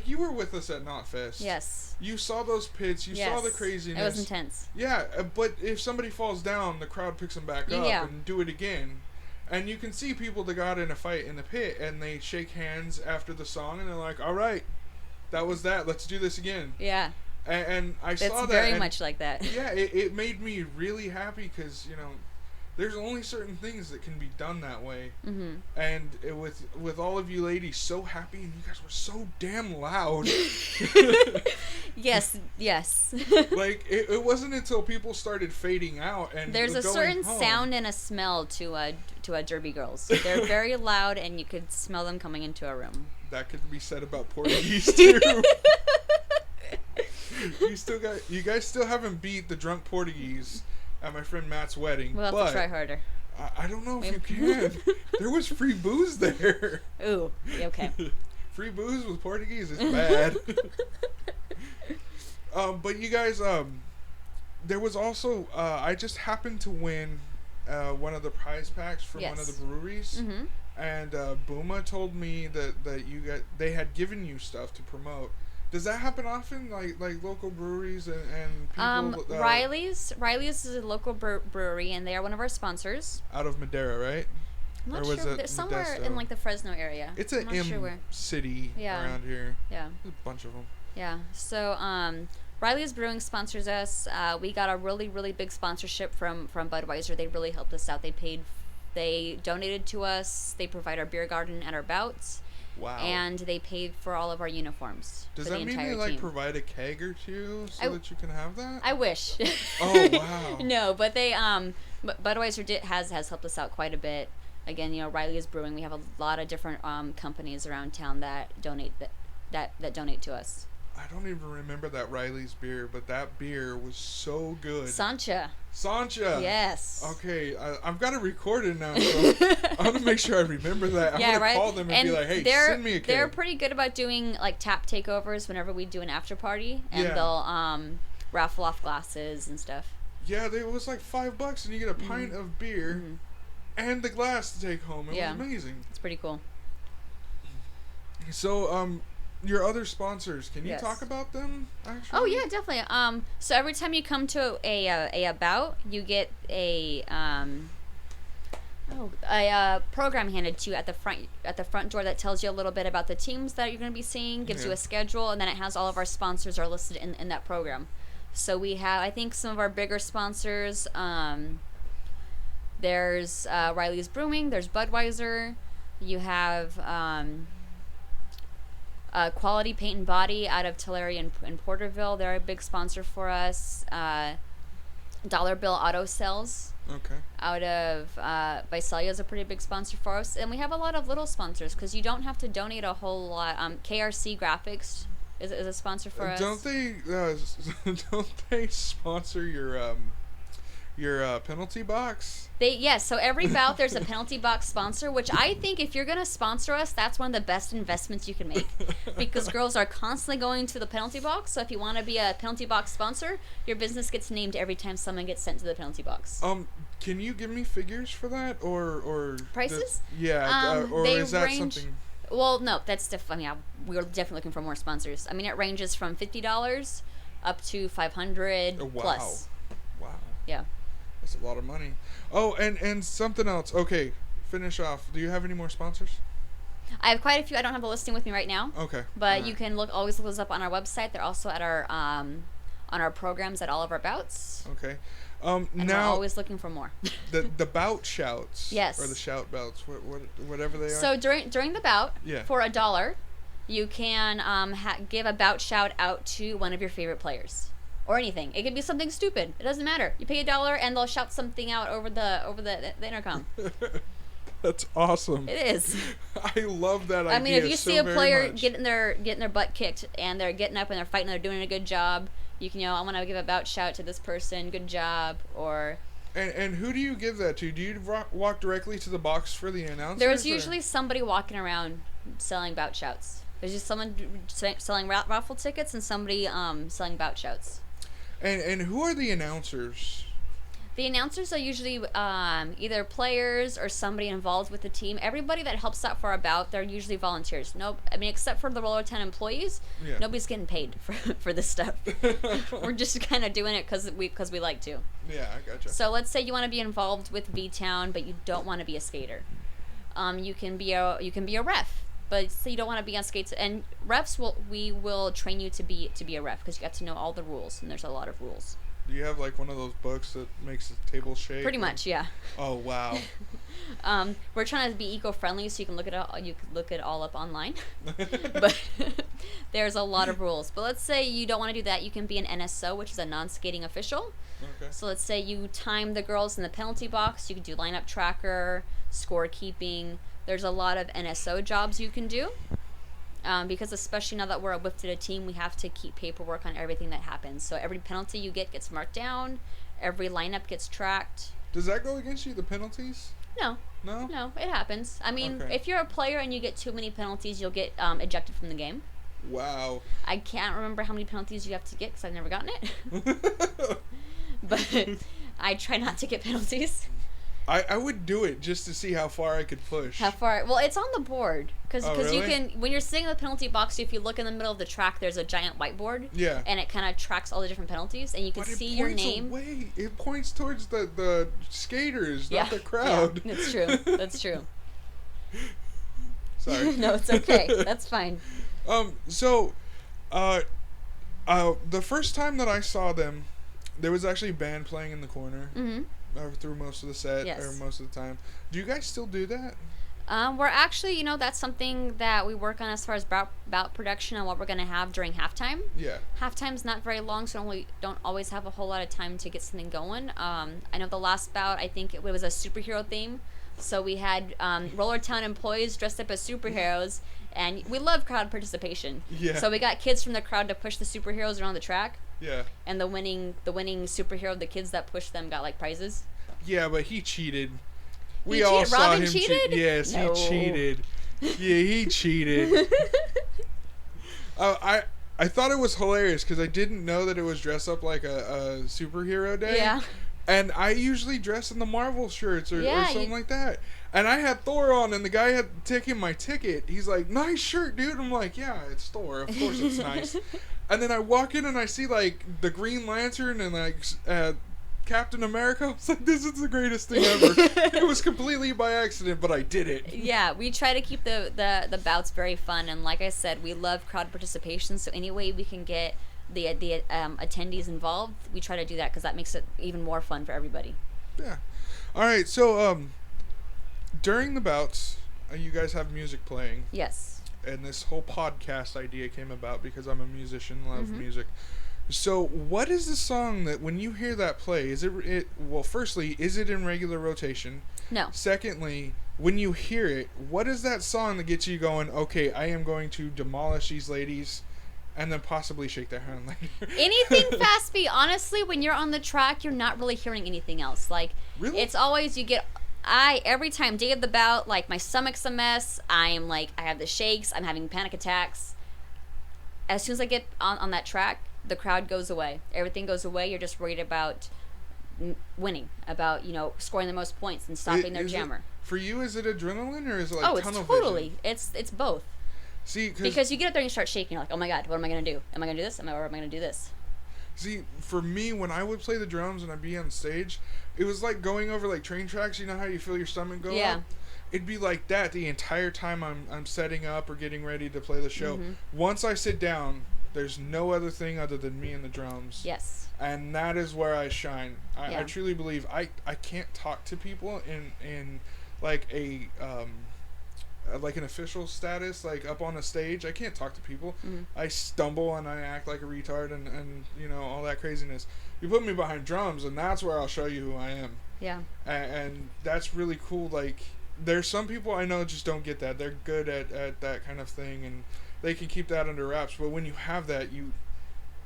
S1: you were with us at Knotfest.
S2: Yes.
S1: You saw those pits, you saw the
S2: Yes.
S1: craziness.
S2: It was intense.
S1: Yeah, but if somebody falls down, the crowd picks them back up
S2: Yeah.
S1: and do it again. And you can see people that got in a fight in the pit, and they shake hands after the song, and they're like, all right, that was that, let's do this again.
S2: Yeah.
S1: And I saw
S2: It's
S1: that.
S2: very
S1: and
S2: much like that.
S1: yeah, it made me really happy because, there's only certain things that can be done that way.
S2: Mm-hmm.
S1: And with all of you ladies so happy, and you guys were so damn loud.
S2: Yes.
S1: Like, it wasn't until people started fading out and
S2: There's a
S1: going
S2: certain
S1: home.
S2: sound and a smell to Derby girls. They're very loud, and you could smell them coming into a room.
S1: That could be said about Portuguese too. You guys still haven't beat the drunk Portuguese at my friend Matt's wedding.
S2: We'll have
S1: but
S2: to try harder.
S1: I don't know if you can. There was free booze there.
S2: Ooh, okay.
S1: Free booze with Portuguese is bad. But you guys, there was also I just happened to win one of the prize packs from one of the breweries.
S2: Mm-hmm.
S1: And Booma told me that they had given you stuff to promote. Does that happen often? Like local breweries and people.
S2: Riley's is a local brewery, and they are one of our sponsors.
S1: Out of Madera, right?
S2: I'm not
S1: Or was
S2: sure.
S1: it
S2: They're somewhere
S1: Modesto?
S2: in the Fresno area.
S1: It's
S2: I'm
S1: an
S2: not sure where.
S1: city
S2: Yeah.
S1: around here.
S2: Yeah.
S1: There's a bunch of them.
S2: Yeah. So Riley's Brewing sponsors us. We got a really, really big sponsorship from Budweiser. They really helped us out. They donated to us. They provide our beer garden at our bouts.
S1: Wow.
S2: And they paid for all of our uniforms.
S1: Does
S2: for
S1: that
S2: the
S1: mean
S2: entire
S1: they
S2: team.
S1: provide a keg or two so that you can have that?
S2: I wish.
S1: Oh wow.
S2: No, but they Budweiser has helped us out quite a bit. Again, Riley's Brewing. We have a lot of different companies around town that donate that donate to us.
S1: I don't even remember that Riley's beer, but that beer was so good.
S2: Sancha.
S1: Sancha.
S2: Yes.
S1: Okay, I've got to record it now, so I want to make sure I remember that. I'm gonna call them and be like, "Hey, send me a keg."
S2: They're pretty good about doing like tap takeovers whenever we do an after party, and they'll raffle off glasses and stuff.
S1: Yeah, it was like $5, and you get a pint of beer and the glass to take home. It was amazing.
S2: It's pretty cool.
S1: So, your other sponsors, can you talk about them, actually?
S2: Oh, yeah, definitely. So every time you come to a bout, you get a program handed to you at the front door that tells you a little bit about the teams that you're going to be seeing, gives you a schedule, and then it has all of our sponsors are listed in that program. So we have, I think, some of our bigger sponsors. There's Riley's Brewing, there's Budweiser, you have Quality Paint and Body out of Tulare and Porterville. They're a big sponsor for us. Dollar Bill Auto Sales.
S1: Okay.
S2: Out of Visalia is a pretty big sponsor for us. And we have a lot of little sponsors because you don't have to donate a whole lot. KRC Graphics is a sponsor for us.
S1: Don't they sponsor your penalty box?
S2: So every bout there's a penalty box sponsor, which I think if you're going to sponsor us, that's one of the best investments you can make because girls are constantly going to the penalty box. So if you want to be a penalty box sponsor, your business gets named every time someone gets sent to the penalty box.
S1: Can you give me figures for that or
S2: prices?
S1: Or is that something?
S2: Well, no, that's definitely. We're definitely looking for more sponsors. I mean, it ranges from $50 up to $500 plus.
S1: Wow.
S2: Yeah.
S1: That's a lot of money. Oh, and something else. Okay, finish off. Do you have any more sponsors?
S2: I have quite a few. I don't have a listing with me right now.
S1: Okay.
S2: But you can always look those up on our website. They're also at our on our programs at all of our bouts.
S1: Okay.
S2: And
S1: now
S2: we're always looking for more.
S1: the bout shouts.
S2: Yes.
S1: Or the shout bouts, whatever they are.
S2: So during the bout,
S1: yeah.
S2: for $1, you can give a bout shout out to one of your favorite players. Or anything. It could be something stupid. It doesn't matter. You pay $1 and they'll shout something out over the intercom.
S1: That's awesome.
S2: It is.
S1: I love that idea.
S2: I mean, if you see a player
S1: much.
S2: getting their butt kicked and they're getting up and they're fighting, they're doing a good job. You can, I want to give a bout shout to this person. Good job. Or.
S1: And who do you give that to? Do you walk directly to the box for the announcers?
S2: There's usually somebody walking around selling bout shouts. There's just someone selling raffle tickets and somebody selling bout shouts.
S1: And who are the announcers?
S2: The announcers are usually either players or somebody involved with the team. Everybody that helps out for a bout, they're usually volunteers. Except for the Roller 10 employees, nobody's getting paid for this stuff. We're just kind of doing it because we like to.
S1: Yeah, I gotcha.
S2: So let's say you want to be involved with V-Town, but you don't want to be a skater. You can be a ref. But say you don't want to be on skates, and refs we will train you to be a ref because you got to know all the rules, and there's a lot of rules.
S1: Do you have like one of those books that makes the table shake?
S2: Pretty much, yeah.
S1: Oh wow.
S2: We're trying to be eco-friendly, so you can look it all up online. But there's a lot of rules. But let's say you don't want to do that. You can be an NSO, which is a non-skating official.
S1: Okay.
S2: So let's say you time the girls in the penalty box. You can do lineup tracker, scorekeeping. There's a lot of NSO jobs you can do. Because especially now that we're a WIFTed team, we have to keep paperwork on everything that happens. So every penalty you get gets marked down. Every lineup gets tracked.
S1: Does that go against you, the penalties?
S2: No.
S1: No?
S2: No, it happens. I mean, if you're a player and you get too many penalties, you'll get ejected from the game.
S1: Wow.
S2: I can't remember how many penalties you have to get because I've never gotten it. But I try not to get penalties.
S1: I would do it just to see how far I could push.
S2: How far? Well, it's on the board. Because
S1: really?
S2: you can, when you're sitting in the penalty box, if you look in the middle of the track, there's a giant whiteboard.
S1: Yeah.
S2: And it kind of tracks all the different penalties, and you can see your name.
S1: Away. It points towards the skaters, not the crowd.
S2: Yeah, that's true. That's true.
S1: Sorry.
S2: No, it's okay. That's fine.
S1: So, the first time that I saw them, there was actually a band playing in the corner.
S2: Mm-hmm.
S1: Through most of the set,
S2: yes.
S1: or most of the time. Do you guys still do that?
S2: We're actually, that's something that we work on as far as bout production and what we're going to have during halftime.
S1: Yeah.
S2: Halftime's not very long, so we don't always have a whole lot of time to get something going. I know the last bout, I think it was a superhero theme. So we had Roller Town employees dressed up as superheroes, and we love crowd participation.
S1: Yeah.
S2: So we got kids from the crowd to push the superheroes around the track,
S1: Yeah.
S2: and the winning superhero, the kids that pushed them got like prizes.
S1: Yeah, but he cheated. We
S2: He
S1: all
S2: cheated?
S1: saw
S2: Robin
S1: him
S2: cheated?
S1: Yes,
S2: No.
S1: he cheated. Yeah, he cheated. I thought it was hilarious because I didn't know that it was dress up like a superhero day.
S2: Yeah.
S1: And I usually dress in the Marvel shirts or something like that. And I had Thor on, and the guy had taken my ticket. He's like, "Nice shirt, dude." I'm like, "Yeah, it's Thor. Of course it's nice." And then I walk in and I see like the Green Lantern and like Captain America. I was like, "This is the greatest thing ever." It was completely by accident, but I did it.
S2: Yeah, we try to keep the bouts very fun, and like I said, we love crowd participation. So any way we can get the attendees involved, we try to do that because that makes it even more fun for everybody.
S1: Yeah. All right. So during the bouts, you guys have music playing.
S2: Yes.
S1: And this whole podcast idea came about because I'm a musician, love music. So, what is the song that when you hear that play, is it well, firstly, is it in regular rotation?
S2: No.
S1: Secondly, when you hear it, what is that song that gets you going, okay, I am going to demolish these ladies and then possibly shake their hand later?
S2: Anything fast beat. Honestly, when you're on the track, you're not really hearing anything else. Like,
S1: Really?
S2: it's always every time day of the bout, like my stomach's a mess. I have the shakes. I'm having panic attacks. As soon as I get on that track, the crowd goes away. Everything goes away. You're just worried about winning, about scoring the most points and stopping their jammer.
S1: For you, is it adrenaline or is it like tunnel
S2: totally.
S1: vision?
S2: It's both.
S1: See,
S2: because you get up there and you start shaking. You're like, oh my god, what am I gonna do? Am I gonna do this? Or am I gonna do this?
S1: See, for me, when I would play the drums and I'd be on stage, it was like going over like train tracks. You know how you feel your stomach go up? It'd be like that the entire time I'm setting up or getting ready to play the show. Once I sit down, there's no other thing other than me and the drums.
S2: Yes.
S1: And that is where I shine. I truly believe I can't talk to people in like a like an official status, like up on a stage. I can't talk to people. I stumble and I act like a retard and all that craziness. You put me behind drums and that's where I'll show you who I am.
S2: Yeah.
S1: And that's really cool. Like, there's some people I know just don't get that. They're good at that kind of thing and they can keep that under wraps. But when you have that,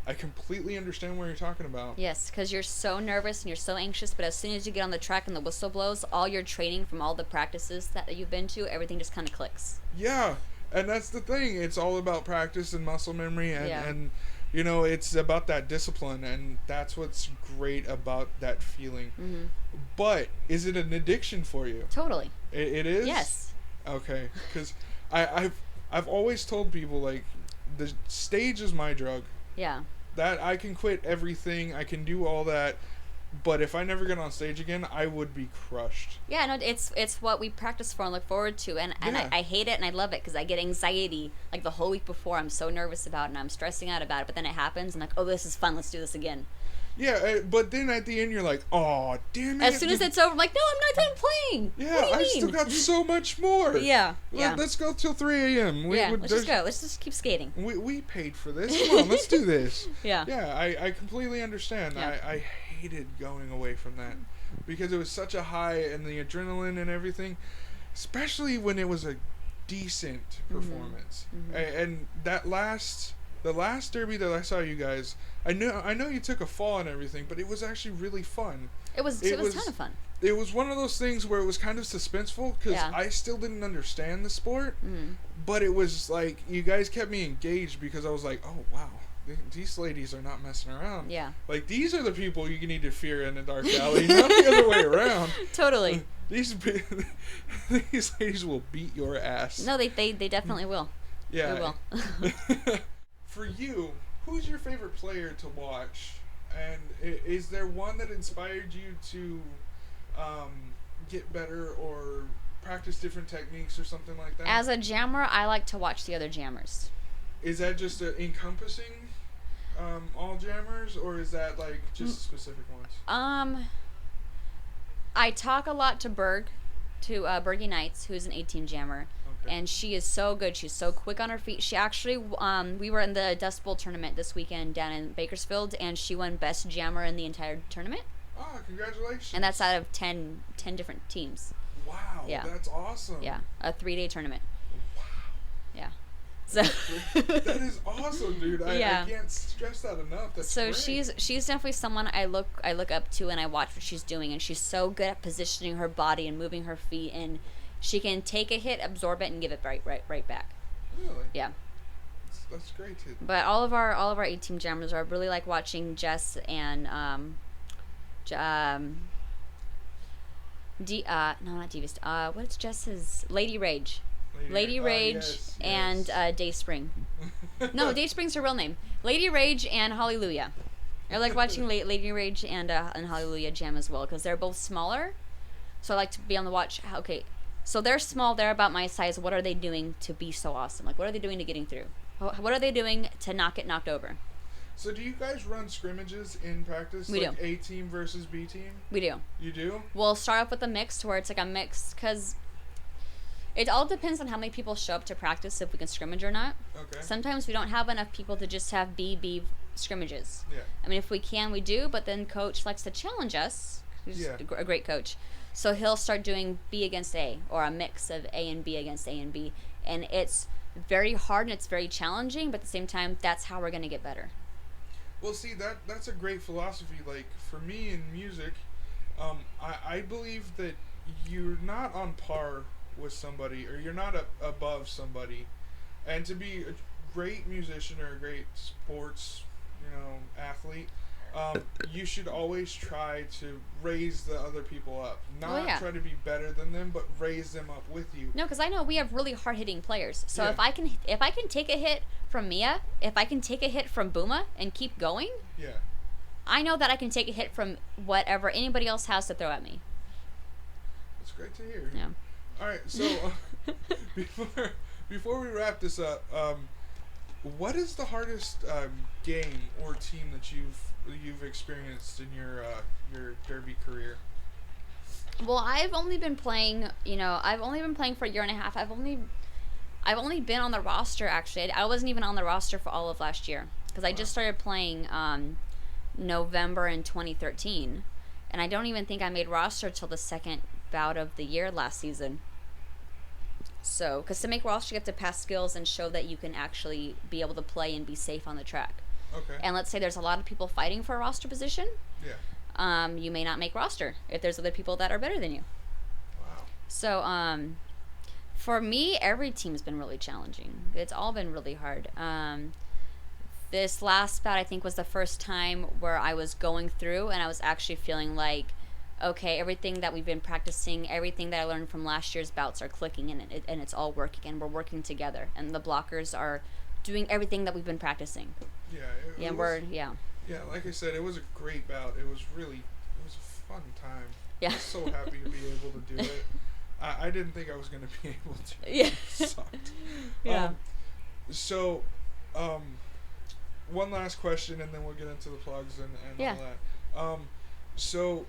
S1: I completely understand what you're talking about.
S2: Yes, because you're so nervous and you're so anxious, but as soon as you get on the track and the whistle blows, all your training from all the practices that you've been to, everything just kind of clicks.
S1: Yeah, and that's the thing. It's all about practice and muscle memory, and it's about that discipline, and that's what's great about that feeling. But is it an addiction for you?
S2: Totally.
S1: It is?
S2: Yes.
S1: Okay, because I've always told people, like, the stage is my drug.
S2: Yeah.
S1: That I can quit everything, I can do all that, but if I never get on stage again, I would be crushed.
S2: Yeah, no, it's what we practice for and look forward to, and I hate it and I love it because I get anxiety like the whole week before. I'm so nervous about it and I'm stressing out about it, but then it happens and I'm like, oh, this is fun, let's do this again.
S1: Yeah, but then at the end you're like, oh, damn it.
S2: As soon as it's over, I'm like, no, I'm not done playing.
S1: Yeah, I still got so much more.
S2: Yeah.
S1: Let's go till 3 a.m.
S2: Let's just go. Let's just keep skating.
S1: We paid for this. Come on, let's do this.
S2: Yeah.
S1: Yeah, I completely understand.
S2: Yeah.
S1: I hated going away from that because it was such a high and the adrenaline and everything, especially when it was a decent performance. And the last derby that I saw you guys, I know you took a fall and everything, but it was actually really fun.
S2: It was a ton of fun.
S1: It was one of those things where it was kind of suspenseful because I still didn't understand the sport, but it was like you guys kept me engaged because I was like, oh wow, these ladies are not messing around.
S2: Yeah.
S1: Like, these are the people you need to fear in a dark alley, not the other way around.
S2: Totally.
S1: These ladies will beat your ass.
S2: No, they definitely will.
S1: Yeah.
S2: They will.
S1: For you, who's your favorite player to watch? And is there one that inspired you to get better or practice different techniques or something like that?
S2: As a jammer, I like to watch the other jammers.
S1: Is that just encompassing all jammers, or is that like just specific ones?
S2: I talk a lot to Bergie Knights, who's an 18 jammer. And she is so good. She's so quick on her feet. She actually, we were in the Dust Bowl tournament this weekend down in Bakersfield, and she won best jammer in the entire tournament.
S1: Oh, congratulations.
S2: And that's out of 10 different teams.
S1: Wow,
S2: Yeah.
S1: that's awesome.
S2: Yeah, a 3-day tournament.
S1: Wow.
S2: Yeah. So
S1: That is awesome, dude. I can't stress that enough. That's
S2: so
S1: great.
S2: she's definitely someone I look up to, and I watch what she's doing, and she's so good at positioning her body and moving her feet, and she can take a hit, absorb it, and give it right back.
S1: Really?
S2: Yeah.
S1: That's great too.
S2: But all of our 8-team jammers, I really like watching Jess and no, not Actifist. What's Jess's Lady Rage? Lady Rage
S1: yes,
S2: and Day Spring. No, Day Spring's her real name. Lady Rage and Hallelujah. I like watching Lady Rage and Hallelujah jam as well, because they're both smaller. So I like to be on the watch. Okay, so they're small. They're about my size. What are they doing to be so awesome? Like, what are they doing to getting through? What are they doing to not get knocked over?
S1: So do you guys run scrimmages in practice?
S2: We
S1: like
S2: do.
S1: A team versus B team?
S2: We do.
S1: You do?
S2: We'll start off with a mix, where it's like a mix, because it all depends on how many people show up to practice, if we can scrimmage or not.
S1: Okay.
S2: Sometimes we don't have enough people to just have B scrimmages.
S1: Yeah.
S2: I mean, if we can, we do, but then coach likes to challenge us. He's a great coach. So he'll start doing B against A, or a mix of A and B against A and B. And it's very hard and it's very challenging, but at the same time, that's how we're going to get better.
S1: Well, see, that's a great philosophy. Like, for me in music, I believe that you're not on par with somebody, or you're not above somebody. And to be a great musician or a great sports, athlete, you should always try to raise the other people up. Not try to be better than them, but raise them up with you.
S2: No, because I know we have really hard-hitting players. So
S1: Yeah.
S2: if I can take a hit from Mia, if I can take a hit from Booma and keep going,
S1: Yeah.
S2: I know that I can take a hit from whatever anybody else has to throw at me.
S1: That's great to hear.
S2: Yeah.
S1: All right, so before we wrap this up, what is the hardest game or team that you've experienced in your derby career?
S2: Well, I've only been playing for a year and a half. I've only been on the roster, actually. I wasn't even on the roster for all of last year, because I just started playing November in 2013, and I don't even think I made roster till the second bout of the year last season. So, because to make roster, you have to pass skills and show that you can actually be able to play and be safe on the track.
S1: Okay.
S2: And let's say there's a lot of people fighting for a roster position.
S1: Yeah.
S2: You may not make roster if there's other people that are better than you.
S1: Wow.
S2: So, for me, every team's been really challenging. It's all been really hard. This last bout, I think, was the first time where I was going through and I was actually feeling like, okay, everything that we've been practicing, everything that I learned from last year's bouts are clicking, and it's all working, and we're working together, and the blockers are doing everything that we've been practicing.
S1: Yeah. Yeah, like I said, it was a great bout. It was a fun time.
S2: Yeah.
S1: I was so happy to be able to do it. I didn't think I was going to be able to.
S2: Yeah.
S1: It sucked.
S2: Yeah.
S1: So, one last question, and then we'll get into the plugs and all that. So,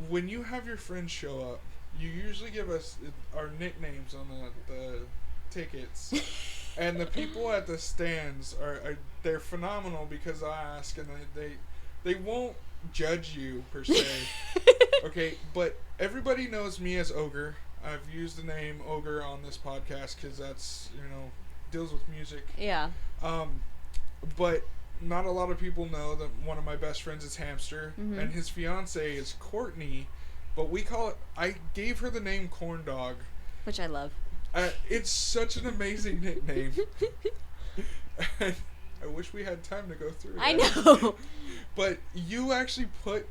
S1: when you have your friends show up, you usually give us our nicknames on the tickets. And the people at the stands they're phenomenal, because I ask, and they won't judge you per se. Okay, but everybody knows me as Ogre. I've used the name Ogre on this podcast because that's, deals with music.
S2: Yeah.
S1: But not a lot of people know that one of my best friends is Hamster,
S2: Mm-hmm.
S1: and his fiance is Courtney, but I gave her the name Corn Dog.
S2: Which I love.
S1: It's such an amazing nickname. And I wish we had time to go through that.
S2: I know.
S1: But you actually put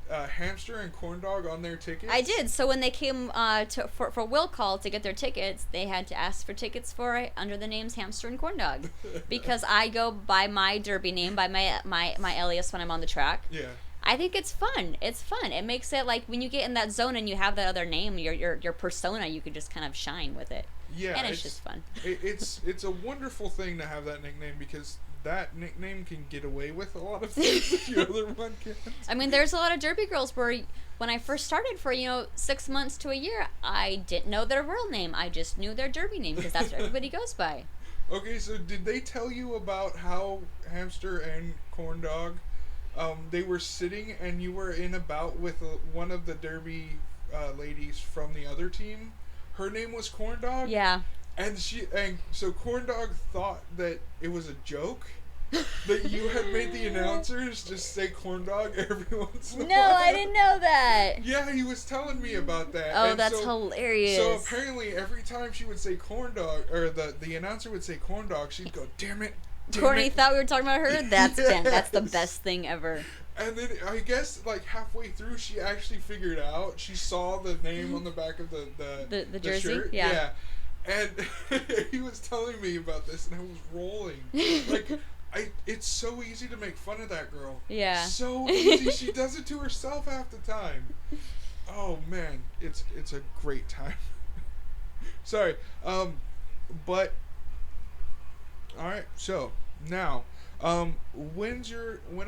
S1: Hamster and Corn Dog on their tickets?
S2: I did. So when they came for will call to get their tickets, they had to ask for tickets for it under the names Hamster and Corn Dog, because I go by my derby name, by my alias when I'm on the track.
S1: Yeah.
S2: I think it's fun. It's fun. It makes it like when you get in that zone and you have that other name, your persona, you can just kind of shine with it.
S1: Yeah.
S2: And it's just fun.
S1: It's a wonderful thing to have that nickname, because that nickname can get away with a lot of things that the other one can't.
S2: I mean, there's a lot of derby girls where when I first started for 6 months to a year, I didn't know their real name. I just knew their derby name because that's what everybody goes by.
S1: Okay, so did they tell you about how Hamster and Corn Dog, they were sitting and you were in a bout with one of the derby ladies from the other team. Her name was Corn Dog.
S2: Yeah.
S1: And so Corn Dog thought that it was a joke. That you had made the announcers just say Corn Dog every once in a while.
S2: No, I didn't know that.
S1: Yeah, he was telling me about that.
S2: Oh,
S1: and
S2: that's hilarious.
S1: So apparently every time she would say Corn Dog, or the announcer would say Corn Dog, she'd go, damn it.
S2: Courtney thought we were talking about her? That's that's the best thing ever.
S1: And then I guess like halfway through she actually figured out. She saw the name on the back of the
S2: jersey?
S1: shirt.
S2: Yeah.
S1: And he was telling me about this and I was rolling. Like it's so easy to make fun of that girl.
S2: Yeah.
S1: So easy. She does it to herself half the time. Oh man, it's a great time. Sorry. But all right. So, now when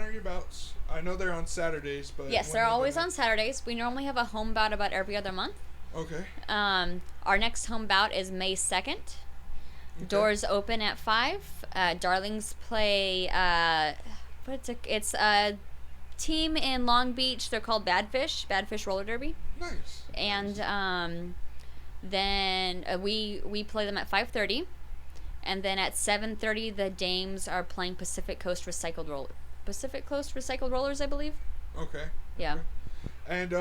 S1: are your bouts? I know they're on Saturdays, but
S2: yes, they're always on Saturdays. We normally have a home bout about every other month.
S1: Okay.
S2: Our next home bout is May 2nd. Okay. Doors open at 5. Darlings play. It's a team in Long Beach. They're called Badfish Roller Derby.
S1: Nice.
S2: And then we play them at 5:30, and then at 7:30 the dames are playing Pacific Coast Recycled Rollers, I believe.
S1: Okay.
S2: Yeah.
S1: Okay. And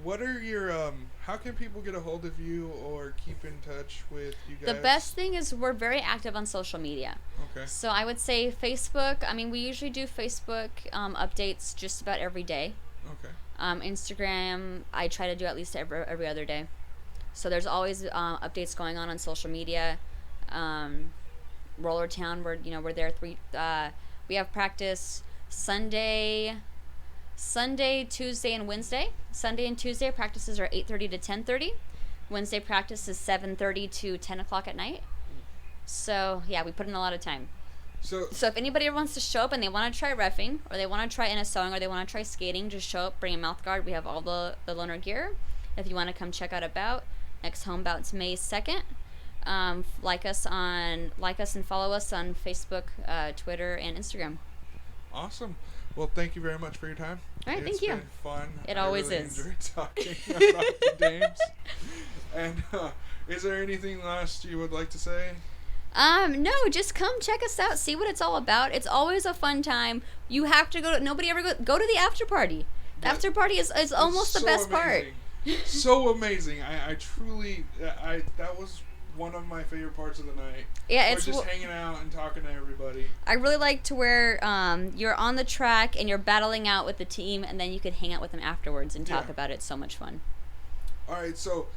S1: what are your how can people get a hold of you or keep in touch with you guys?
S2: The best thing is we're very active on social media.
S1: Okay.
S2: So I would say Facebook. I mean, we usually do Facebook updates just about every day.
S1: Okay.
S2: Instagram, I try to do at least every other day. So there's always updates going on social media. Roller Town, we're there we have practice Sunday, Tuesday, and Wednesday. Sunday and Tuesday practices are 8:30 to 10:30. Wednesday practice is 7:30 to 10 o'clock at night. So yeah, we put in a lot of time. So if anybody wants to show up and they want to try reffing, or they want to try NSOing, or they want to try skating, just show up, bring a mouth guard. We have all the loaner gear. If you want to come check out a bout, next home bout's May 2nd. Like us and follow us on Facebook, Twitter, and Instagram.
S1: Awesome. Well, thank you very much for your time.
S2: All right, thank you.
S1: It's been fun.
S2: It always
S1: really
S2: is.
S1: Enjoyed talking about the dames. And is there anything last you would like to say?
S2: No, just come check us out. See what it's all about. It's always a fun time. You have to go. Nobody ever go to the after party. The after party is almost the best part.
S1: So amazing. I truly that was one of my favorite parts of the night.
S2: Yeah, it's
S1: just hanging out and talking to everybody. I
S2: really like to where you're on the track and you're battling out with the team, and then you could hang out with them afterwards and talk about it. It's so much fun.
S1: All right, so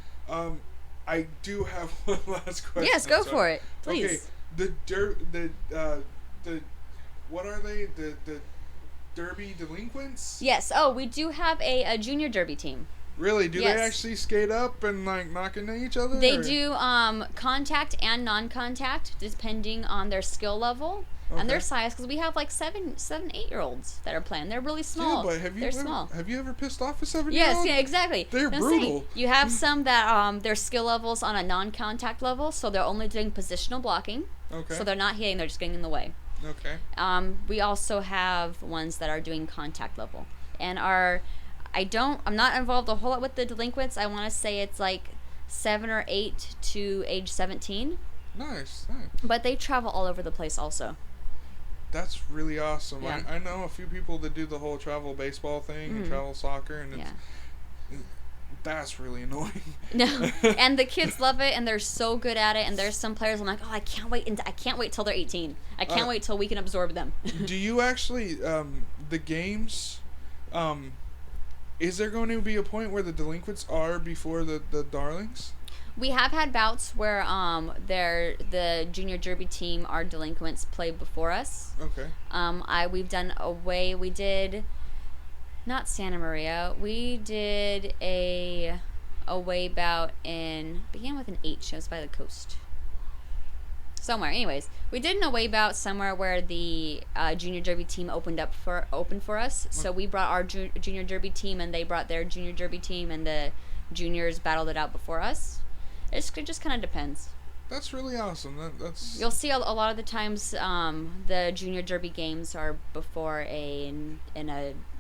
S1: I do have one last question.
S2: Yes, go for it, please.
S1: Okay, the what are they? The derby delinquents?
S2: Yes. Oh, we do have a junior derby team.
S1: Really? Do they actually skate up and like knock into each other?
S2: They do contact and non-contact depending on their skill level and their size, because we have like 7, 8-year-olds that are playing. They're really small.
S1: Yeah, but
S2: small.
S1: Have you ever pissed off a 7-year-old?
S2: Yes, yeah, exactly.
S1: They're brutal.
S2: You have some that their skill levels on a non-contact level, so they're only doing positional blocking.
S1: Okay.
S2: So they're not hitting; they're just getting in the way.
S1: Okay.
S2: We also have ones that are doing contact level, and I'm not involved a whole lot with the delinquents. I want to say it's like 7 or 8 to age 17.
S1: Nice.
S2: But they travel all over the place also.
S1: That's really awesome.
S2: Yeah.
S1: I know a few people that do the whole travel baseball thing and travel soccer, and that's really annoying.
S2: No, and the kids love it, and they're so good at it. And there's some players I'm like, oh, I can't wait till they're 18. I can't wait till we can absorb them.
S1: Do you actually the games? Is there going to be a point where the delinquents are before the darlings?
S2: We have had bouts where the junior derby team, our delinquents, played before us.
S1: Okay.
S2: We've done we did not Santa Maria. We did a away bout began with an H. It was by the coast. Somewhere. Anyways, we did an away bout somewhere where the junior derby team opened for us. So we brought our junior derby team, and they brought their junior derby team, and the juniors battled it out before us. It just kind of depends.
S1: That's really awesome. That's
S2: You'll see a lot of the times the junior derby games are before an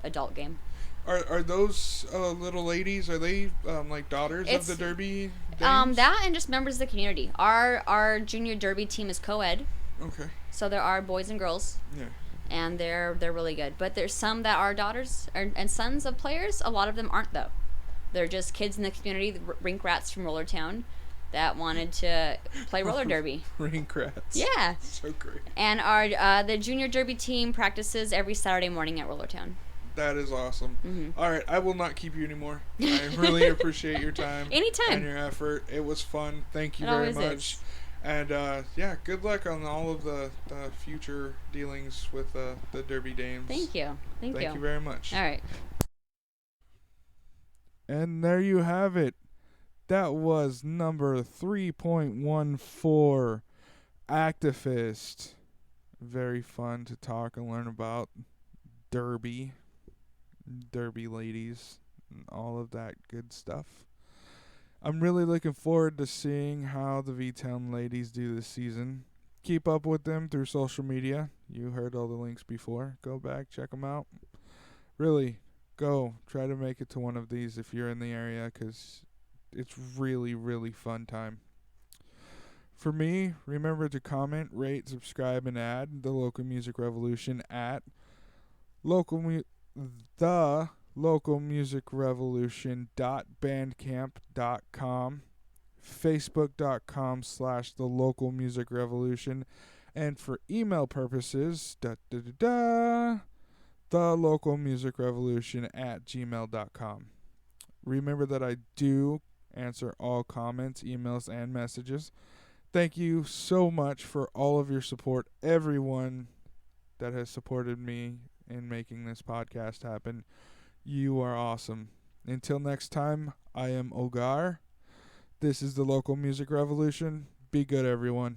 S2: adult game.
S1: Are those little ladies? Are they like daughters
S2: It's
S1: of the Derby dames?
S2: that and just members of the community. Our junior derby team is co-ed,
S1: Okay.
S2: so there are boys and girls,
S1: Yeah.
S2: and they're really good. But there's some that are daughters and sons of players. A lot of them aren't though. They're just kids in the community, the rink rats from Rollertown, that wanted to play roller derby.
S1: Rink rats.
S2: Yeah.
S1: So great.
S2: And our the junior derby team practices every Saturday morning at Rollertown.
S1: That is awesome.
S2: Mm-hmm.
S1: All right, I will not keep you anymore. I really appreciate your time.
S2: Anytime.
S1: And your effort. It was fun. Thank you
S2: It
S1: very
S2: always
S1: much.
S2: is.
S1: And yeah, good luck on all of the future dealings with the Derby Dames.
S2: Thank you. Thank
S1: you very much.
S2: All right.
S1: And there you have it. That was number 3.14, Actifist. Very fun to talk and learn about Derby ladies, and all of that good stuff. I'm really looking forward to seeing how the V-Town ladies do this season. Keep up with them through social media. You heard all the links before. Go back, check them out. Really, go try to make it to one of these if you're in the area, because it's really, really fun time. For me, remember to comment, rate, subscribe, and add the Local Music Revolution at thelocalmusicrevolution.bandcamp.com, facebook.com/thelocalmusicrevolution, and for email purposes, thelocalmusicrevolution@gmail.com. Remember that I do answer all comments, emails, and messages. Thank you so much for all of your support, everyone that has supported me in making this podcast happen. You are awesome. Until next time, I am Ogar. This is the Local Music Revolution. Be good, everyone.